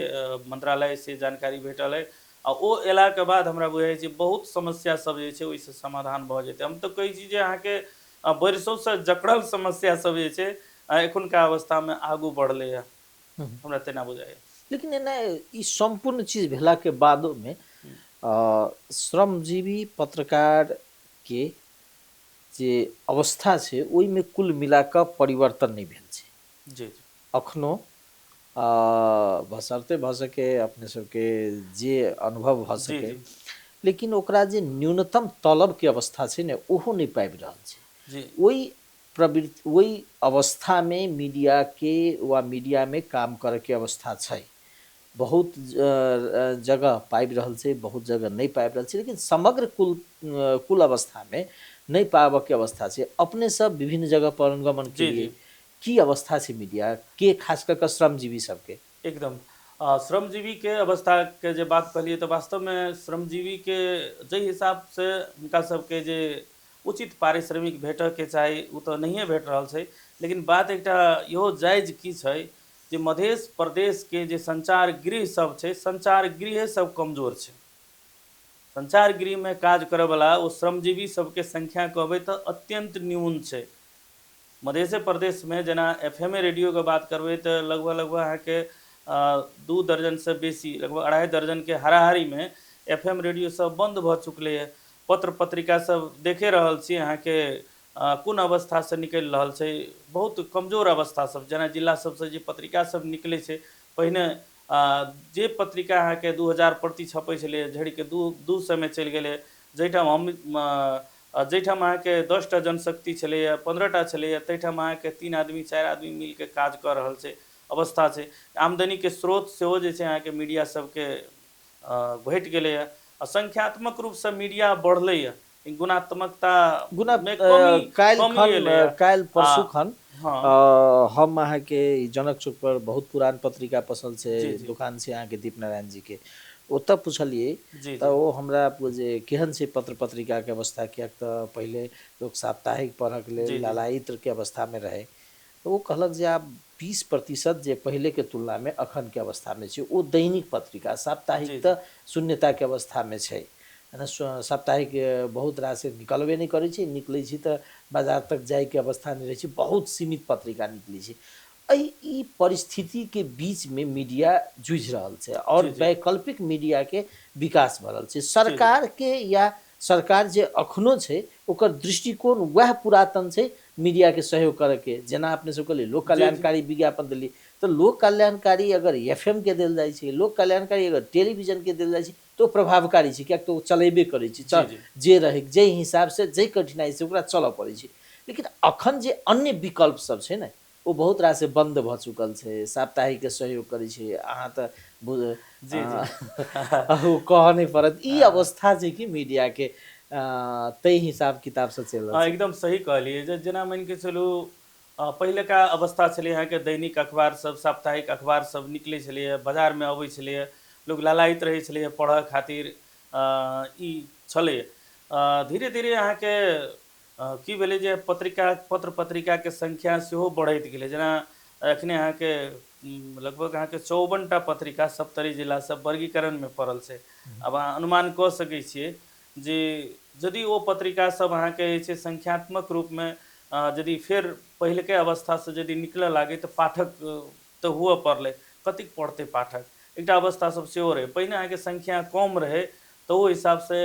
मंत्रालय से जानकारी भेटल है। आ ओ एला के बाद हमरा बुझाइ छै बहुत समस्या सब जे छै ओइसे समाधान भऽ जेतै। हम तऽ कहै छी जे अहाँके बरिसों से जकड़ल समस्या सब जे छै एखुनका अवस्था में आगू बढ़लै है, हमरा तेना बुझाइए। लेकिन एना ई संपूर्ण चीज भेला के बादो में श्रमजीवी पत्रकार के जे अवस्था छै ओहि में कुल मिला कऽ परिवर्तन नहीं भेल छै। जी अखनो बशर्ते भऽ सके अपने सबके जे अनुभव भऽ जी सके, जी लेकिन ओकरा जे न्यूनतम तलब के अवस्था छै ने ओहो नहीं पाबि रहल छै। जी वही प्रवृत्ति वही अवस्था में मीडिया के वा मीडिया में काम करे के अवस्था छै। बहुत जगह पाबि रहल छै, बहुत जगह नहीं पाबि रहल छै, लेकिन समग्र कुल अवस्था में नहीं पाबऽ के अवस्था छै। अपने सब विभिन्न जगह पर अनुगमन के जी लिए जी की अवस्था छै मीडिया के, खास कर श्रमजीवी सबके? एकदम श्रमजीवी के अवस्था के जे बात कहलिए तो वास्तव में श्रमजीवी के जे हिसाब से हुनका सबके जे उचित पारिश्रमिक भेटऽ के चाही उ तो नहिए भेट रहल छै। लेकिन बात एकटा इहो जायज की छै जे मध्य प्रदेश के जे संचार गृह सब छै, संचार गृह सब कमजोर छै। संचार गृह में काज करे वाला वो श्रमजीवी सबके संख्या कहबै तो अत्यंत न्यून छै। मध्य प्रदेश में जेना FM रेडियो के बात करबै तो लगभग अहाँके 2 दर्जन से बेसी, लगभग 2.5 दर्जन के हाराहारी में FM रेडियो सब बंद भऽ चुकलै है। पत्र पत्रिका सब देखे रहल छी अहाँके कोन अवस्था से निकलि रहल छै, बहुत कमजोर अवस्था सब। जेना जिला सबसे जे पत्रिका सब निकलै छै, पहिने जे पत्रिका अहाँके 2000 प्रति छपै छलै झड़ि के 200 में चलि गेलै। जाहिठाम हम जाहिठाम अहाँके 10टा जनशक्ति छलैया, 15टा छलैया, ताहिठाम अहाँके 3 आदमी 4 आदमी मिल के काज कऽ रहल छै अवस्था छै। आमदनी के स्रोत सेहो जे छै अहाँके मीडिया सबके घटि गेलै है। संख्यात्मक रूप से मीडिया बढ़लै है, गुणात्मकता गुना में कमी काल्हि एलै है। परसू खन हाँ हम अहाँके जनक चौक पर बहुत पुरान पत्रिका पसल छै जी जी दुकान छै अहाँके दीप नारायण जी के, ओतऽ पूछलिए जी तऽ जी ओ हमरा जे केहन छै पत्र पत्रिका के अवस्था, किएक तऽ पहिले लोग साप्ताहिक पढ़क जी लेल जी लालायित्र के अवस्था में रहे, तो वो कहलक जे आप 20% जे पहले के तुलना में अखन के अवस्था में छै ओ दैनिक पत्रिका, साप्ताहिक जी तऽ शून्यता के अवस्था में छै। साप्ताहिक बहुत रास निकलबे नहीं करै छै, निकलै छै तऽ बाजार तक जाय के अवस्था नहीं रहे छै, बहुत सीमित पत्रिका निकलै छै। ई परिस्थिति के बीच में मीडिया जूझ रहल छै और जी जी वैकल्पिक मीडिया के विकास भऽ रहल छै। जी जी सरकार के या सरकार जे अखनो छै ओकर दृष्टिकोण वह पुरातन छै मीडिया के सहयोग करे के। जेना अपने सब कहलिए लोक जी जी कल्याणकारी विज्ञापन देलिए, तो लोक कल्याणकारी अगर FM के देल जाइ छै, लोक कल्याणकारी अगर टेलीविजन के देल जाइ छै तो प्रभावकारी छै, किएक तऽ ओ चलेबे करै छै। जी जी जे रहे जे हिसाब से जे कठिनाई से ओकरा चलऽ पड़ै छै। लेकिन अखन जे अन्य विकल्प सब छै ने ओ बहुत रास बंद भऽ चुकल छै। साप्ताहिक के सहयोग करै छै, अहाँ तऽ जी जी ओ कहऽ नहीं पड़त। ई अवस्था छै कि मीडिया के ताहि हिसाब किताब से चलि रहल छै। एकदम सही कहलिए। जेना मानि के चलू पहिलका अवस्था छलै अहाँके दैनिक अखबार सब, साप्ताहिक अखबार सब निकलै छलैए, बाजार में अबै छलैए, लोग लालायित रहै छलैए पढ़ऽ खातिर, ई छलै। धीरे धीरे अहाँके की भेलै जे पत्र पत्रिका के संख्या सेहो बढ़ैत गेलै। जेना एखने अहाँके लगभग अहाँके 54टा पत्रिका सप्तरी जिला सब वर्गीकरण में पड़ल छै। अब अहाँ अनुमान कऽ सकै छियै जे यदि ओ पत्रिका सब अहाँके जे छै संख्यात्मक रूप में यदि फेर पहिलके अवस्था से यदि निकलऽ लागे तऽ पाठक तऽ हुअ पड़लै, कतेक पढ़तै पाठक, एकटा अवस्था सब सेहो रहै। पहिने अहाँके संख्या कम रहे तऽ ओहि हिसाब से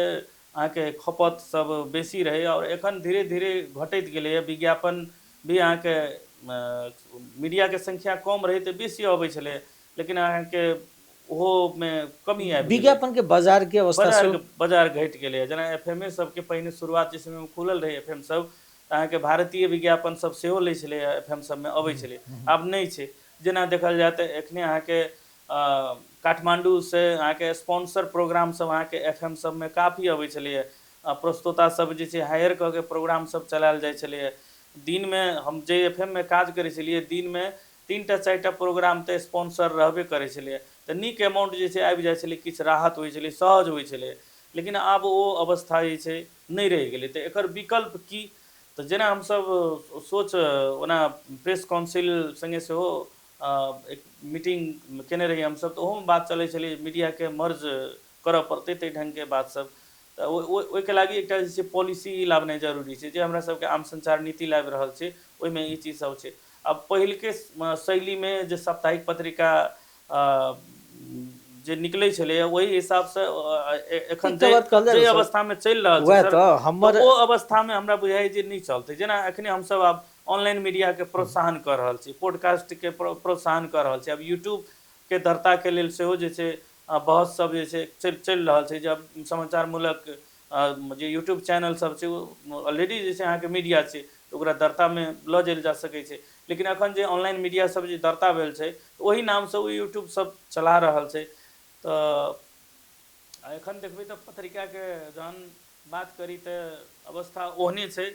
अहाँके खपत सब बेसी रहे, और एखन धीरे धीरे घटैत गेलै है। विज्ञापन भी अहाँके मीडिया के संख्या कम रहे तऽ बेसी अबै छलै, लेकिन अहाँके ओहो में कमी आबि गेलै। विज्ञापन के बाजार के अवस्था से बाजार घटि गेलै। जेना FM सबके पहिने शुरुआत जे समय में खुलल रहे FM सब अहाँके भारतीय विज्ञापन सब सेहो लै छलै FM सबमे अबै छलै, आब नहि छै। जेना देखल जाए तऽ एखने अहाँके काठमांडू से अहाँके स्पॉन्सर प्रोग्राम सब अहाँके FM सबमे काफ़ी अबै छलैए, प्रस्तोता सब जे छै हायर कऽ के प्रोग्राम सब चलायल जाइ छलैए। दिनमे हम जे FM में काज करै छलियै, दिनमे 3टा 4टा प्रोग्राम तऽ स्पॉन्सर रहबे करै छलैए, तऽ नीक अमाउंट जे छै आबि जाइ छलै, किछु राहत होइ छलै, सहज होइ छलै। लेकिन आब ओ अवस्था जे छै नहि रहि गेलै। तऽ एकर विकल्प की? तऽ जेना हमसब सोच ओना प्रेस काउंसिल संगे सेहो एक मीटिंग केने रही हमसब, तऽ ओहोमे बात चलै छलै मीडियाके मर्ज करऽ पड़तै, ताहि ढङ्गके बात सब। तऽ ओहिके लागि एकटा जे छै पॉलिसी लाबनाइ जरूरी छै, जे हमरा सबके आम संचार नीति लाबि रहल छै, ओहिमे ई चीज सब छै। अब पहिलके शैलीमे जे साप्ताहिक पत्रिका जे निकलै छलैए, ओहि हिसाबसँ एखन एकटा बात कहल जाय जे ने सर, अवस्थामे चलि रहल छै वएह सर, तऽ तऽ हमर ओ अवस्थामे हमरा बुझाइ जे नहि चलतै। जेना एखने हमसब आब ऑनलाइन मीडियाके प्रोत्साहन कऽ रहल छी, पॉडकास्टके प्रोत्साहन कऽ रहल छी, आब यूट्यूबके धरताके लेल सेहो जे छै बहस सब जे छै चलि रहल छै। जब समाचारमूलक जे यूट्यूब चैनल सब छै ओ ऑलरेडी जे छै अहाँके मीडिया छै, तऽ ओकरा दर्तामे लऽ जायल जा सकै छै। लेकिन एखन जे ऑनलाइन मीडिया सब जे दर्ता भेल छै, ओहि नामसँ ओ यूट्यूब सब चला रहल छै। तऽ एखन देखबै तऽ पत्रिकाके जहन बात करी तऽ अवस्था ओहने छै।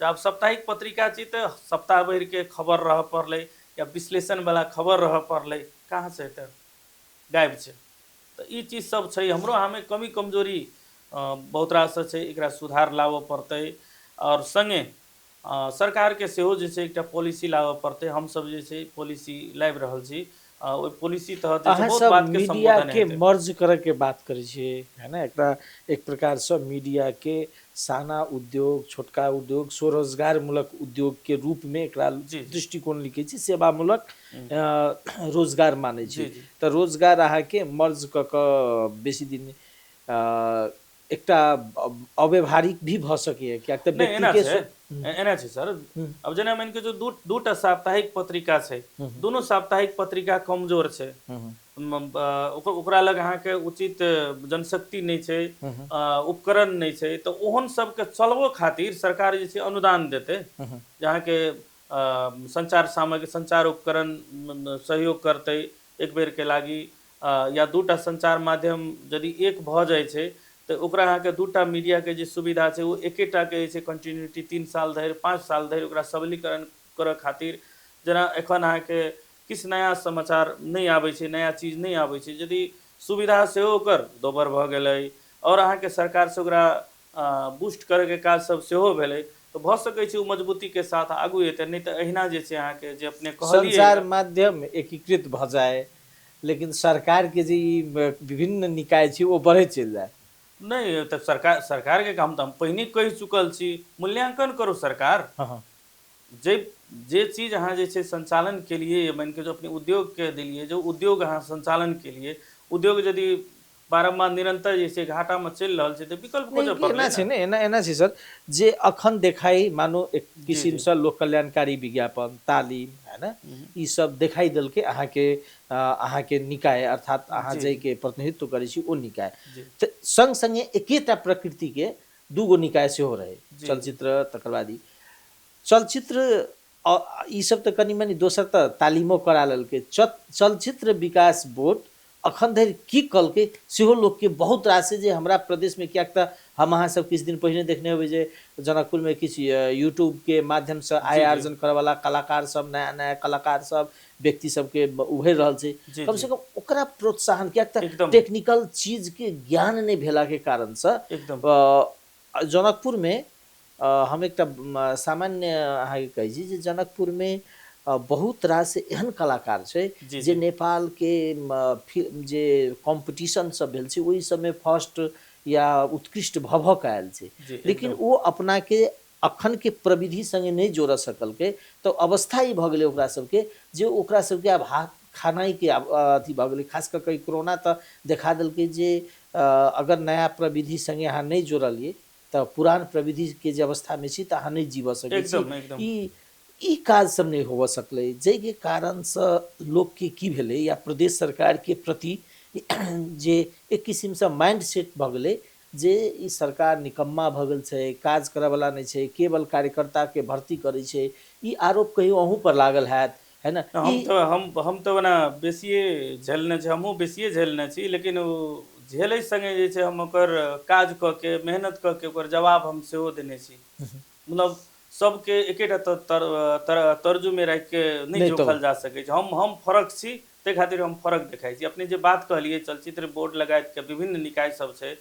तऽ आब साप्ताहिक पत्रिका छी तऽ सप्ताह भरिके खबर रहऽ पड़लै, या विश्लेषणवला खबर रहऽ पड़लै, कहाँसँ हेतै, गायब छै। तऽ ई चीज सब छै हमरो अहाँमे कमी कमजोरी बहुत रास छै, एकरा सुधार लाबऽ पड़तै। आओर सङ्गे सरकारके सेहो जे छै एकटा पॉलिसी लाबऽ पड़तै। हमसब जे छै पॉलिसी लाबि रहल छी, ओहि पॉलिसी तहत जे छै अहाँ बहुत सब बातके मीडिया सम्बोधन के हेतै। मर्ज करे के बात करै छियै, है ना? एकटा एक प्रकार से मीडिया के साना उद्योग, छोटका उद्योग, स्वरोजगार मूलक उद्योग के रूप में एकरा जी जी दृष्टिकोण लिखै छी, सेवामूलक रोजगार मानै छी। जी जी तऽ रोजगार अहाँके मर्ज कऽ कऽ बेसी दिन एकटा अव्यवहारिक भी भऽ सकैए, किएक तऽ नहि एना व्यक्तिके छै, एना छै सर। अब जेना मानि कऽ जो दूटा साप्ताहिक पत्रिका छै, दुनू साप्ताहिक पत्रिका कमजोर छै, ओकरा लग अहाँके उचित जनशक्ति नहि छै, उपकरण नहि छै, तऽ ओहन सबके चलबो खातिर सरकार जे छै अनुदान देतै। जे अहाँके संचार सामग्री, संचार उपकरण सहयोग करतै एक बेरके लागी, या दूटा संचार माध्यम यदि एक भऽ जाइ छै तऽ ओकरा अहाँके दूटा मीडियाके जे सुविधा छै ओ एकेटाके जे छै कन्टिन्यूटी 3 साल धरि, 5 साल धरि ओकरा सबलीकरण करऽ खातिर, जेना एखन अहाँके किछु नया समाचार नहि आबै छै, नया चीज नहि आबै छै, यदि सुविधा सेहो ओकर दोबर भऽ गेलै, आओर अहाँके सरकारसँ ओकरा बूस्ट करैके काज सब सेहो भेलै, तऽ भऽ सकै छै ओ मजबूतीके साथ आगू हेतै। नहि तऽ अहिना जे छै अहाँके जे अपने कहलियै संचार माध्यम एकीकृत भऽ जाए, लेकिन सरकारके जे ई विभिन्न निकाय छै ओ बढ़ैत चलि जाए। नहि तऽ सरकारके काम तऽ हम पहिने कहि चुकल छी, मूल्यांकन करू सरकार। हाँ। जे चीज अहाँ जे छै संचालन केलिए, मानि कऽ जो अपने उद्योगके देलिए, जो उद्योग अहाँ संचालन केलिए, उद्योग यदि बारम्बार निरंतर जे छै घाटामे चलि रहल छै तऽ विकल्प खोजऽ नहीं एना पड़लै छै ने। ने, एना छै सर, जे अखन देखाई मानो एक जी जी। किसिमसँ लोक कल्याणकारी विज्ञापन, तालीम, है ना, ई सब देखाई देलकै अहाँके निकाय, अर्थात अहाँ जी जी जाहिके प्रतिनिधित्व करै छी ओ निकाय। जी तऽ संग संगे एकेटा प्रकृतिके दूगो निकाय सेहो रहै, जी जी चलचित्र, तकर बाद ई चलचित्र ई सब तऽ कनि मनि दोसर तऽ तालीमो करा लेलकै। चलचित्र विकास बोर्ड अखन धरि की कलकै सेहो लोकके बहुत रास छै, जे हमरा प्रदेशमे, किएक तऽ हम अहाँ सब किछु दिन पहिने देखने हेबै जे जनकपुरमे किछु यूट्यूबके माध्यमसँ आय जी जी आर्जन करैवला कलाकार सब, नया नया कलाकार सब, व्यक्ति सबके उभरि रहल छै। जी जी कमसँ कम ओकरा प्रोत्साहन, किएक तऽ एकदम टेक्निकल चीजके ज्ञान नहि भेलाके कारणसँ एकदम जनकपुरमे हम एकटा सामान्य अहाँके कहै छी जे जनकपुरमे बहुत रास एहन कलाकार छै जी जे जी नेपालके जे कॉम्पिटिशन सब भेल छै ओहि सबमे फर्स्ट या उत्कृष्ट भऽ भऽ कऽ आयल छै, जी लेकिन एकदम ओ अपनाके अखनके प्रविधि संगे नहि जोड़ऽ सकलकै। तऽ अवस्था ई भऽ गेलै ओकरा सबके, जे ओकरा सबके आब हाथ खानाइके अथी भऽ गेलै। खास कऽ कऽ कोरोना तऽ देखा देलकै जे अगर नया प्रविधि संगे अहाँ नहि जोड़लियै तऽ पुरान प्रविधिके जे अवस्थामे छी तऽ अहाँ नहि जीवऽ सकै छी। एकदम एकदम ई काज सब नहि होबऽ सकलै, जाहिके कारणसँ लोकके की भेलै, या प्रदेश सरकारके प्रति जे एक किसिमसँ माइंड सेट भऽ गेलै, जे ई सरकार निकम्मा भऽ गेल छै, काज करयवला नहि छै, केवल कार्यकर्ताके भर्ती करै छै, ई आरोप कहियो अहूँ पर लागल हैत, है ना? ई हम तो ओना बेसिए झेलने छी, हमहूँ बेसिए झेलने छी, लेकिन ओ झेलै संगे जे छै हम ओकर काज कऽ के मेहनत कऽ के ओकर जवाब हम सेहो देने छी। मतलब सबके एकेटा तर्जुमे राखि के नहि नहि तऽ जोखल जा सकै छै। हम फर्क छी, ताहि खातिर हम फर्क देखाइ छी। अपने जे बात कहलिए चलचित्र बोर्ड लगायत के विभिन्न निकाय सब छै,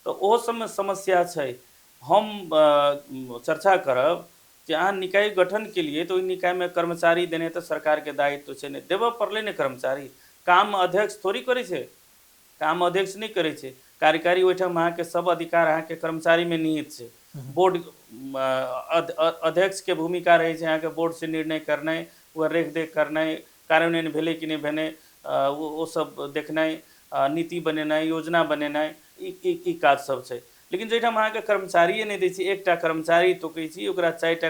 तऽ ओहो सबमे समस्या छै। हम चर्चा करब जे अहाँ निकाय गठन केलिए तऽ ओहि निकायमे कर्मचारी देने तऽ सरकारके दायित्व छै, ने देबऽ पड़लै ने कर्मचारी। काम अध्यक्ष थोड़ी करै छै, काम अध्यक्ष नहीं करै छै। कार्यकारी ओहिठाम अहाँके सब अधिकार अहाँके कर्मचारीमे निहित छै। बोर्ड अध्यक्ष के भूमिका रहै छै अहाँके बोर्ड से निर्णय करनाइ, ओ रेखदेख करनाइ, कार्यान्वयन भेलै कि नहि भेलै ओ सब देखनाइ, नीति बनेनाइ, योजना बनेनाइ, ई काज सब छै। लेकिन जाहिठाम अहाँके कर्मचारिए नहि दै छी, एकटा कर्मचारी तोकै छी, ओकरा 4टा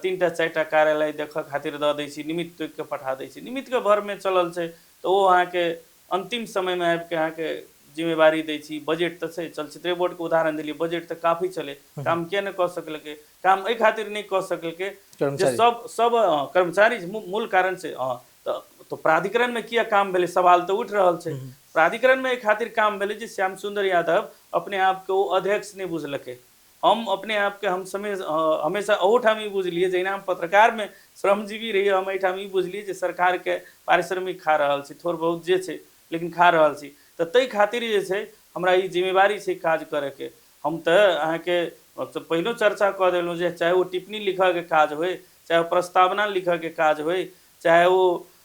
3टा 4टा कार्यालय देखऽ खातिर दऽ दै छी, निमित्त तोकि कऽ पठा दै छी, निमित्तके भरमे चलल छै, तऽ ओ अहाँके अंतिम समयमे आबि कऽ अहाँके जिम्मेवारी दै छी। बजट तऽ छै, चलचित्र बोर्डके उदाहरण देलिए, बजट तऽ काफ़ी छलै, काम किया नहि कऽ सकलकै? काम एहि खातिर नहि कऽ सकलकै जे कर्मचारी सब कर्मचारी मूल कारण छै। तऽ प्राधिकरणमे किया काम भेलै, सवाल तऽ उठि रहल छै। प्राधिकरणमे एहि खातिर काम भेलै जे श्याम सुंदर यादव अपने आपके ओ अध्यक्ष नहि बुझलकै। हम अपने आपके हम हमेशा अहूठाम ई बुझलिए, जहिना हम पत्रकारमे श्रमजीवी रहिए, हम एहिठाम ई बुझलिए जे सरकारके पारिश्रमिक खा रहल छी, थोड़ बहुत जे छै, लेकिन खा रहल छी। तऽ ताहि खातिर जे छै हमरा ई जिम्मेवारी छै काज करैके। हम तऽ अहाँके पहिलो चर्चा कऽ देलहुँ जे चाहे ओ टिप्पणी लिखऽके काज होय, चाहे ओ प्रस्तावना लिखऽके काज होय, चाहे ओ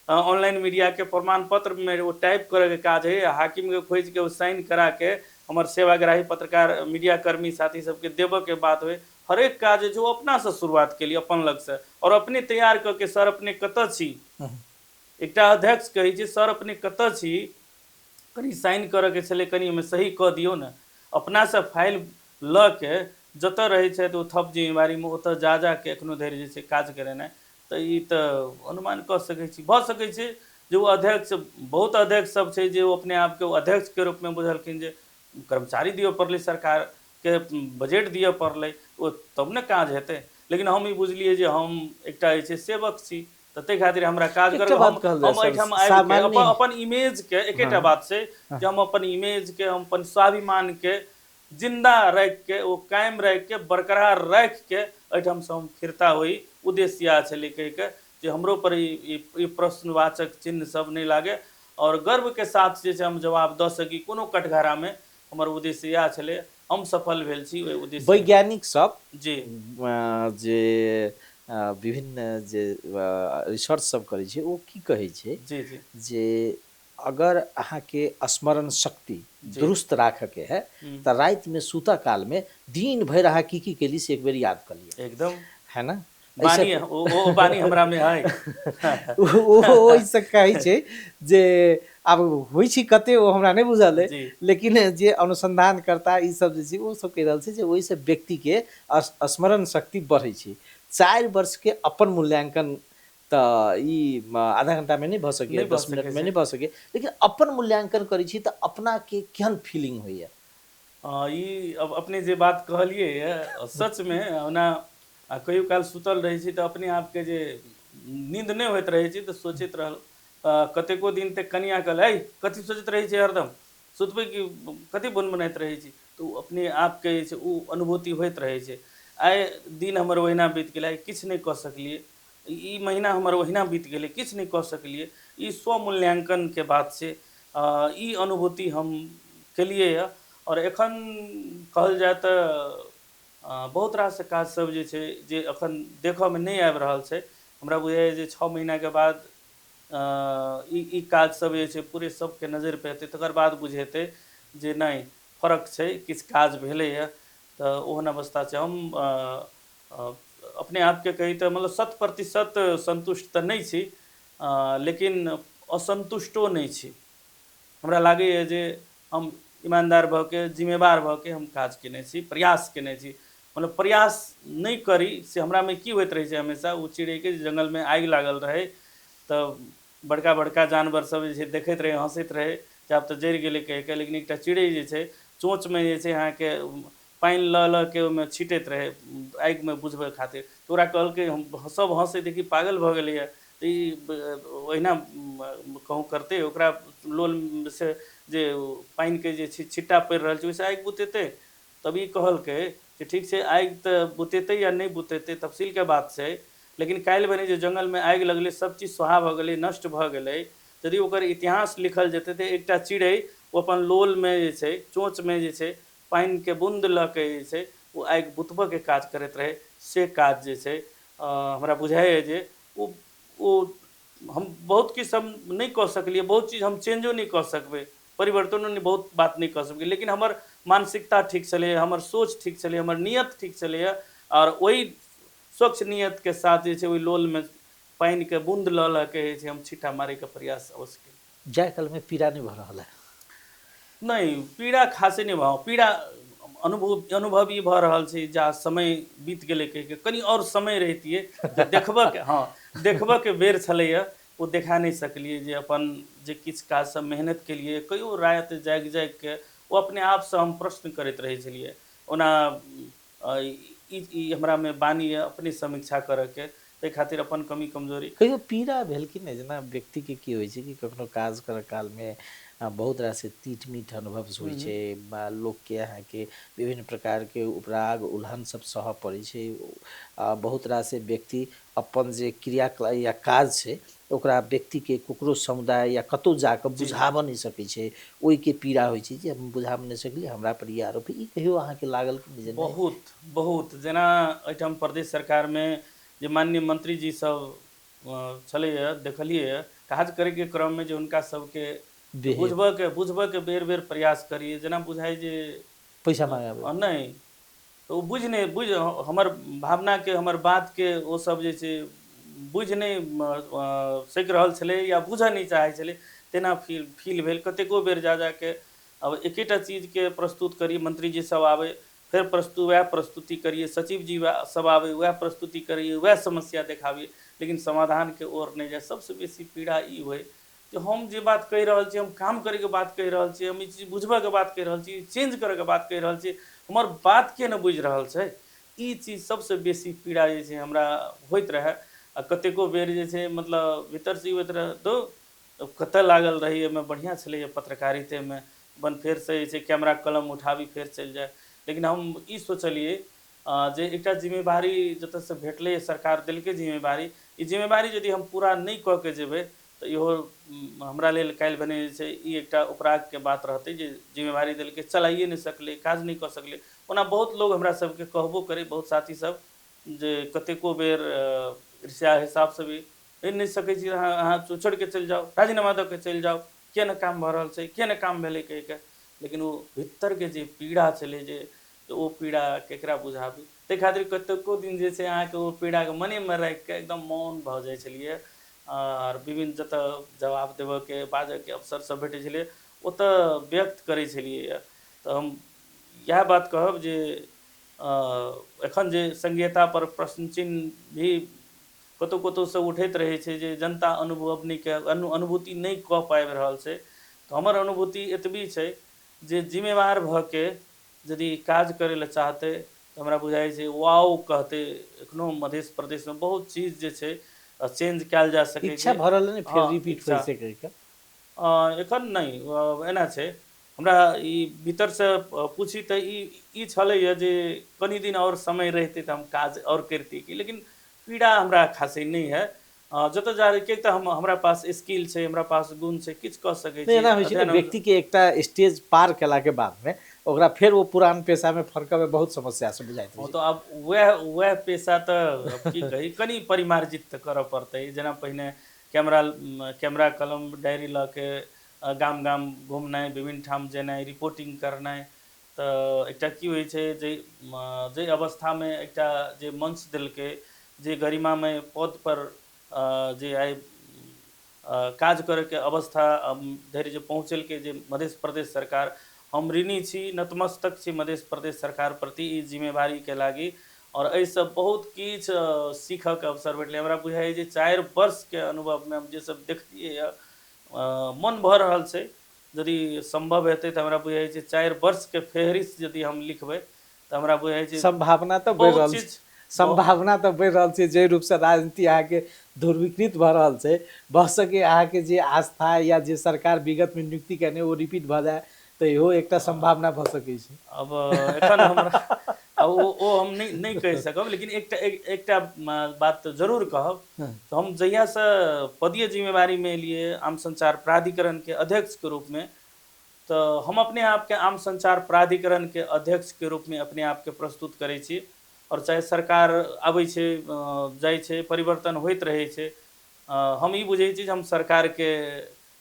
ऑनलाइन मीडियाके प्रमाण पत्रमे ओ टाइप करैके काज होय, हाकिमके खोजिके ओ साइन करा के हमर सेवाग्राही पत्रकार मीडियाकर्मी साथी सबके देबऽके बात होय, हरेक काज जो अपनासँ शुरुआत केली अपन लगसँ, और अपने तैयार कऽ के सर अपने कतऽ छी, एकटा अध्यक्ष कहै छै सर अपने कतऽ छी, कनि साइन करऽके छलै, कनि ओहिमे सही कऽ दियौ ने। अपनासँ फाइल लऽ के जतऽ रहै छथि ओ थप जिम्मेवारीमे ओतऽ जा के एखनो धरि जे छै काज करेनाइ, तऽ ई तऽ अनुमान कऽ सकै छी। भऽ सकै छै जे ओ अध्यक्ष, बहुत अध्यक्ष सब छै जे ओ अपने आपके ओ अध्यक्षके रूपमे बुझलखिन जे कर्मचारी दिअ पड़लै, सरकारके बजट दिअ पड़लै, ओ तब ने काज हेतै। लेकिन हम ई बुझलिए जे हम एकटा जे छै सेवक छी, तऽ ताहि खातिर हमरा काज एकटा करब। बात कहल जाय हम सर, एहिठाम आबि के सामान्य अपन इमेजके, एकेटा हाँ बात छै जे हम अपन इमेजके, हम अपन स्वाभिमानके जिंदा राखि के, ओ कायम राखि के, बरकरार राखि के एहिठामसँ हम फिरता होई। उद्देश्य इएह छलै कहिके जे हमरो पर ई प्रश्नवाचक चिन्ह सब नहीं लागे, और गर्वके साथ जे छै हम जवाब दऽ सकी कोनो कटघरामे। हमर उद्देश्य इएह छलै, हम सफल भेल छी ओहि उद्देश्यमे। वैज्ञानिक सब जी जे विभिन्न जे रिसर्च सब करै छै, ओ की कहै छै जी जी जे अगर अहाँके स्मरण शक्ति जी दुरुस्त राखऽके है, तऽ रातिमे सुतऽ कालमे दिन भरि अहाँ की केली से एक बेर याद कऽ लिअ, एकदम है ना? ऐसे बानी ओ बानी हमरामे है। ओहिसँ कहै छै जे आब होइ छै कते ओ हमरा नहि बुझल अइ, जी लेकिन जे अनुसंधानकर्ता ई सब जे छै ओ सब कहि रहल छै जे ओहिसँ व्यक्तिके स्मरण शक्ति बढ़ै छै। 4 वर्षके अपन मूल्यांकन तऽ ई आधा घंटामे नहि भऽ सकैए, नहि भऽ 10 सकै मिनटमे छै। नहि भऽ सकैए, लेकिन अपन मूल्यांकन करै छी तऽ अपनाके केहन फीलिंग होइए? ई अब अपने जे बात कहलिए यऽ सचमे ओना कहियो काल सुतल रहै छी तऽ अपने आपके जे नींद नहि होइत रहै छै तऽ सोचैत रहल, कतेको दिन तक कनिया कहल है कथी सोचैत रहै छै हरदम, सुतबै कि कथी बुनबुनाइत रहै छी, तऽ ओ अपने आपके जे छै ओ अनुभूति होइत रहै छै। आइ दिन हमर ओहिना बीत गेलै, आइ किछु नहि कऽ सकलिए, ई महीना हमर ओहिना बीत गेलै, किछु नहि कऽ सकलिए। ई स्वमूल्यांकनके बात छै। ई अनुभूति हम केलिए यऽ, और एखन कहल जाय तऽ बहुत रास काज सब जे छै जे एखन देखऽमे नहि आबि रहल छै। हमरा बुझाइए जे 6 महीनाके बाद ई काज सब जे छै पूरे सबके नजरि पे एतै, तकर बाद बुझेतै जे नहि फर्क छै, किछु काज भेलैए। तऽ ओहन अवस्था छै। हम अपने आपके कही तऽ मतलब 100% संतुष्ट तऽ नहि छी, लेकिन असंतुष्टो नहि छी। हमरा लागैए जे हम ईमानदार भऽ के, जिम्मेवार भऽ के हम काज केने छी, प्रयास केने छी। मतलब प्रयास नहि करी से हमरामे की होइत रहै छै हमेशा, ओ चिड़ैके जङ्गलमे आगि लागल रहै तऽ बड़का बड़का जानवर सब जे छै देखैत रहै, हँसैत रहै जे आब तऽ जरि गेलै कहिके, लेकिन एकटा चिड़ै जे छै चोंच में जे छै अहाँके पानि ल के ओहिमे छिटैत रहे आगिमे बुझबै खातिर, तऽ ओकरा कहलकै हम सब हँसै देखी पागल भऽ गेलैए, तऽ ई ओहिना कहूँ करतै ओकरा लोल से जे पानिके जे छिट्टा पड़ि रहल छै ओहिसँ आगि बुतेतै। तब ई कहलकै कि ठीक छै आगि तऽ बुतेतै या नहि बुतेतै तफसीलके बात छै, लेकिन काल्हि भने जे जंगलमे आगि लगलै सब चीज सोहा भऽ गेलै नष्ट भऽ गेलै, यदि ओकर इतिहास लिखल जेतै तऽ एकटा चिड़ै ओ अपन लोलमे जे छै चोंचमे जे छै पानिके बूंद लऽ के जे छै ओ आगि बुतबऽके काज करैत रहै। से काज जे छै हमरा बुझाइए जे ओ हम बहुत किछु हम नहि कऽ सकलिए, बहुत चीज हम चेंजो नहीं कऽ सकबै, परिवर्तनो नहीं बहुत बात नहीं कऽ सकबै, लेकिन हमर मानसिकता ठीक छलै, हमर सोच ठीक छलै, हमर नियत ठीक छलैए, और ओहि स्वच्छ नियत के साथ जे छै ओहि लोल में पानि के बूंद लऽ के जे छै हम छींटा मारे के प्रयास अवश्य केलिए। जाय काल में पीड़ा नहीं भऽ रहल है? नहीं पीड़ा खासे नहीं भाव, पीड़ा अनुभव ई भऽ रहल छै जा समय बीत गेलै कहिके, कनि और समय रहितियै तऽ देखबऽके हाँ देखबऽके बेर छलैए ओ देखा नहीं सकलिए जे अपन जे किछु काज सब मेहनत केलिए कहियो राति जागि जागि के ओ अपने आपसँ हम प्रश्न करैत रहै छलिए। ओना ई हमरामे बानी यऽ अपने समीक्षा करऽके, ताहि खातिर अपन कमी कमजोरी कहियो पीड़ा भेल कि नहीं? जेना व्यक्तिके की होइ छै कि कखनो काज करऽ कालमे बहुत रास तीट मीठ अनुभव होइ छै, लोकके अहाँके विभिन्न प्रकारके उपराग उल्हन सब सहऽ पड़ै छै। बहुत रास व्यक्ति अपन जे क्रियाकलाप या काज छै ओकरा व्यक्तिके ककरो समुदाय या कतहु जाकऽ जी बुझाबऽ नहि सकै छै, ओहिके पीड़ा होइ छै जे हम बुझाबऽ नहि सकलिए, हमरा पर ई आरोप, ई कहियो अहाँके लागल कि नहि जे नहि? बहुत बहुत जेना एहिठाम प्रदेश सरकारमे जे माननीय मंत्री जी सब छलैए देखलिए काज करैके क्रममे जे हुनका सबके बिहेव बुझबऽके बेर बेर प्रयास करिए, जेना बुझाइ जे पैसा मांगाबे नहीं तऽ ओ बुझ हमर भावनाके हमर बातके ओ सब जे छै बुझि नहि सकी रहल छलै या बुझऽ नहि चाहै छलै, तेना फील भेल। कतेको बेर जा जाके अब एकेटा चीजके प्रस्तुत करी, मंत्री जी सब आबै फेर वएह प्रस्तुति करिए, सचिव जी सब आबै वएह प्रस्तुति करिए, वएह समस्या देखाबिए, लेकिन समाधानके ओर नहीं जाए। सबसँ बेसी पीड़ा ई होइ कि हम जे बात कहि रहल छी, हम काम करैके बात कहि रहल छी, हम ई चीज बुझबऽके बात कहि रहल छी, चेंज करैके बात कहि रहल छी, हमर बात के नहि बुझि रहल छै। ई चीज सबसँ बेसी पीड़ा जे छै हमरा होइत रहै। आ कतेको बेर जे छै मतलब भीतरसँ ई होइत रहै धौ कतऽ लागल रही, एहिमे बढ़िआँ छलैए पत्रकारितेमे, अपन फेरसँ जे छै कैमरा कलम उठाबी फेर चलि जाए। लेकिन हम ई सोचलिए जे एकटा जिम्मेवारी जतऽसँ भेटलै, सरकार देलकै जिम्मेवारी, ई जिम्मेवारी यदि हम पूरा नहि कऽ के जेबै तऽ इहो हमरा लेल काल्हि भने जे छै ई एकटा उपरागके बात रहतै जे जिम्मेवारी देलकै चलाइए नहि सकलै, काज नहि कऽ सकलै। ओना बहुत लोग हमरा सबके कहबो करै, बहुत साथी सब जे कतेको बेर ईर्ष्या हिसाबसँ भी नहि सकै छी अहाँ छोड़िके चलि जाउ, राजीनामा दऽ के चलि जाउ, किएक नहि काम भऽ रहल छै, किएक नहि काम भेलै कहिके। लेकिन ओ भीतरके जे पीड़ा छलै जे ओ पीड़ा केकरा बुझाबी, ताहि खातिर कतेको दिन जे छै अहाँके ओ पीड़ाके मनेमे राखिके एकदम मौन भऽ जाइ छलिए। और विभिन्न जतऽ जवाब देबऽके बाजऽके अवसर सब भेटै छलै ओतऽ व्यक्त करै छलिए। तऽ हम इएह बात कहब जे एखन जे संघीयता पर प्रश्न चिन्ह भी कतहु कतहुसँ उठैत रहै छै जे जनता अनुभूति नहि कऽ पाबि रहल छै, तऽ हमर अनुभूति एतबी छै जे जिम्मेवार भऽ के यदि काज करै लए चाहतै तऽ हमरा बुझाइ छै वाओ कहतै। एखनो मध्य प्रदेशमे बहुत चीज जे छै चेंज कयल जा सकै इच्छा छै। भरल नहीं फिर हाँ रिपीट इच्छा वैसे करके? एखन नहि एना छै हमरा ई भीतरसँ पूछी तऽ ई छलैए जे कनि दिन और समय रहितै तऽ हम काज और करितियै कि, लेकिन पीड़ा हमरा खासे नहीं है। जतऽ जा किएक तऽ हमरा पास स्किल छै, हमरा पास गुण छै, किछु कऽ सकै नहीं छी, एना होइ छै ने अध्ययन व्यक्तिके एकटा स्टेज पार केलाके बादमे ओकरा फेर ओ पुरान पेशामे फर्कऽमे बहुत समस्या से बुझाइत रहै हाँ छै। तो अब वएह पेशा तऽ अब की कही कनि परिमार्जित तऽ करऽ पड़तै। जेना पहिने कैमरा कलम डायरी लऽ के गाम गाम घुमनाइ, विभिन्न ठाम जेनाइ, रिपोर्टिंग करनाइ, तऽ एकटा की होइ छै जे अवस्थामे एकटा जे मंच देलकै, जे गरिमामय पदपर जे आइ काज करैके अवस्था धरि जे पहुँचेलकै जे मध्य प्रदेश सरकार, हम ऋणी छी, नतमस्तक छी मध्य प्रदेश सरकार प्रति ई जिम्मेवारीके लागी। और एहिसँ बहुत किछु सीखऽके अवसर भेटलै। हमरा बुझाइए जे 4 वर्षके अनुभवमे हम जे सब देखलिए मन भऽ रहल छै यदि संभव हेतै तऽ हमरा बुझाइ छै 4 वर्ष के फेहरिस्त यदि हम लिखबै तऽ हमरा बुझाइ छै संभावना तो बढ़ि बहुत रहल छै, चीज संभावना तो बढ़ि रहल छै, जे रूप से राजनीति अहाँके ध्रुवीकृत भऽ रहल छै, भऽ सके अहाँके जे आस्था या जे सरकार विगत में नियुक्ति केने ओ रिपीट भऽ जाए तऽ इहो एकटा संभावना भऽ सकै छै। अब एखन हमरा अब ओ हम नहीं कहि सकब, लेकिन एकटा बात तो जरूर कहब। तो हम जहिया से पदीय जिम्मेवारी में लिए आम संचार प्राधिकरण के अध्यक्ष के रूप में, तो हम अपने आप के आम संचार प्राधिकरण के अध्यक्ष के रूप में अपने आप के प्रस्तुत करै छी। और चाहे सरकार आबै छै जाइ छै, परिवर्तन होइत रहै छै, हम ई बुझै छी जे हम सरकार के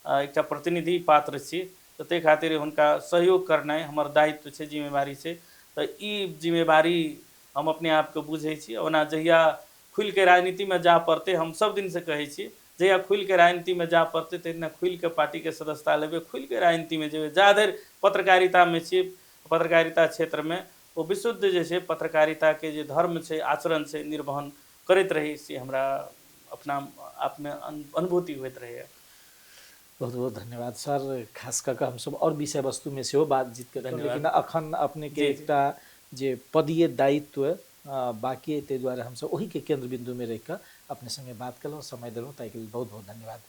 एकटा प्रतिनिधि पात्र छी, तऽ ताहि खातिर हुनका सहयोग करनाइ हमर दायित्व छै, जिम्मेवारी छै। तऽ ई जिम्मेवारी हम अपने आप के बुझै छी। ओना जहिया खुलि के राजनीति में जा पड़तै, हम सब दिन से कहै छी जहिया खुलि के राजनीति में जा पड़तै तहिना खुलि के पार्टी के सदस्यता लेबै, खुलि के राजनीति में जेबै। जा धरि पत्रकारिता में छी, पत्रकारिता क्षेत्र में ओ विशुद्ध जे छै पत्रकारिता के जे धर्म छै, आचरण छै, निर्वहन करैत रही, से हमरा अपना आप में अनुभूति होइत रहैया। बहुत बहुत धन्यवाद सर। खास कऽ हम सब और विषय वस्तु में सेहो बातचीत करतहुँ, लेकिन धन्यवाद। अखन अपने के जी, जी। एकटा जे पदीय दायित्व बाकी ताहि दुआरे हमसब ओही के केंद्र बिंदु में रहि कऽ अपने संगे बात केलहुँ, समय देलहुँ, ताहि के लेल बहुत बहुत धन्यवाद।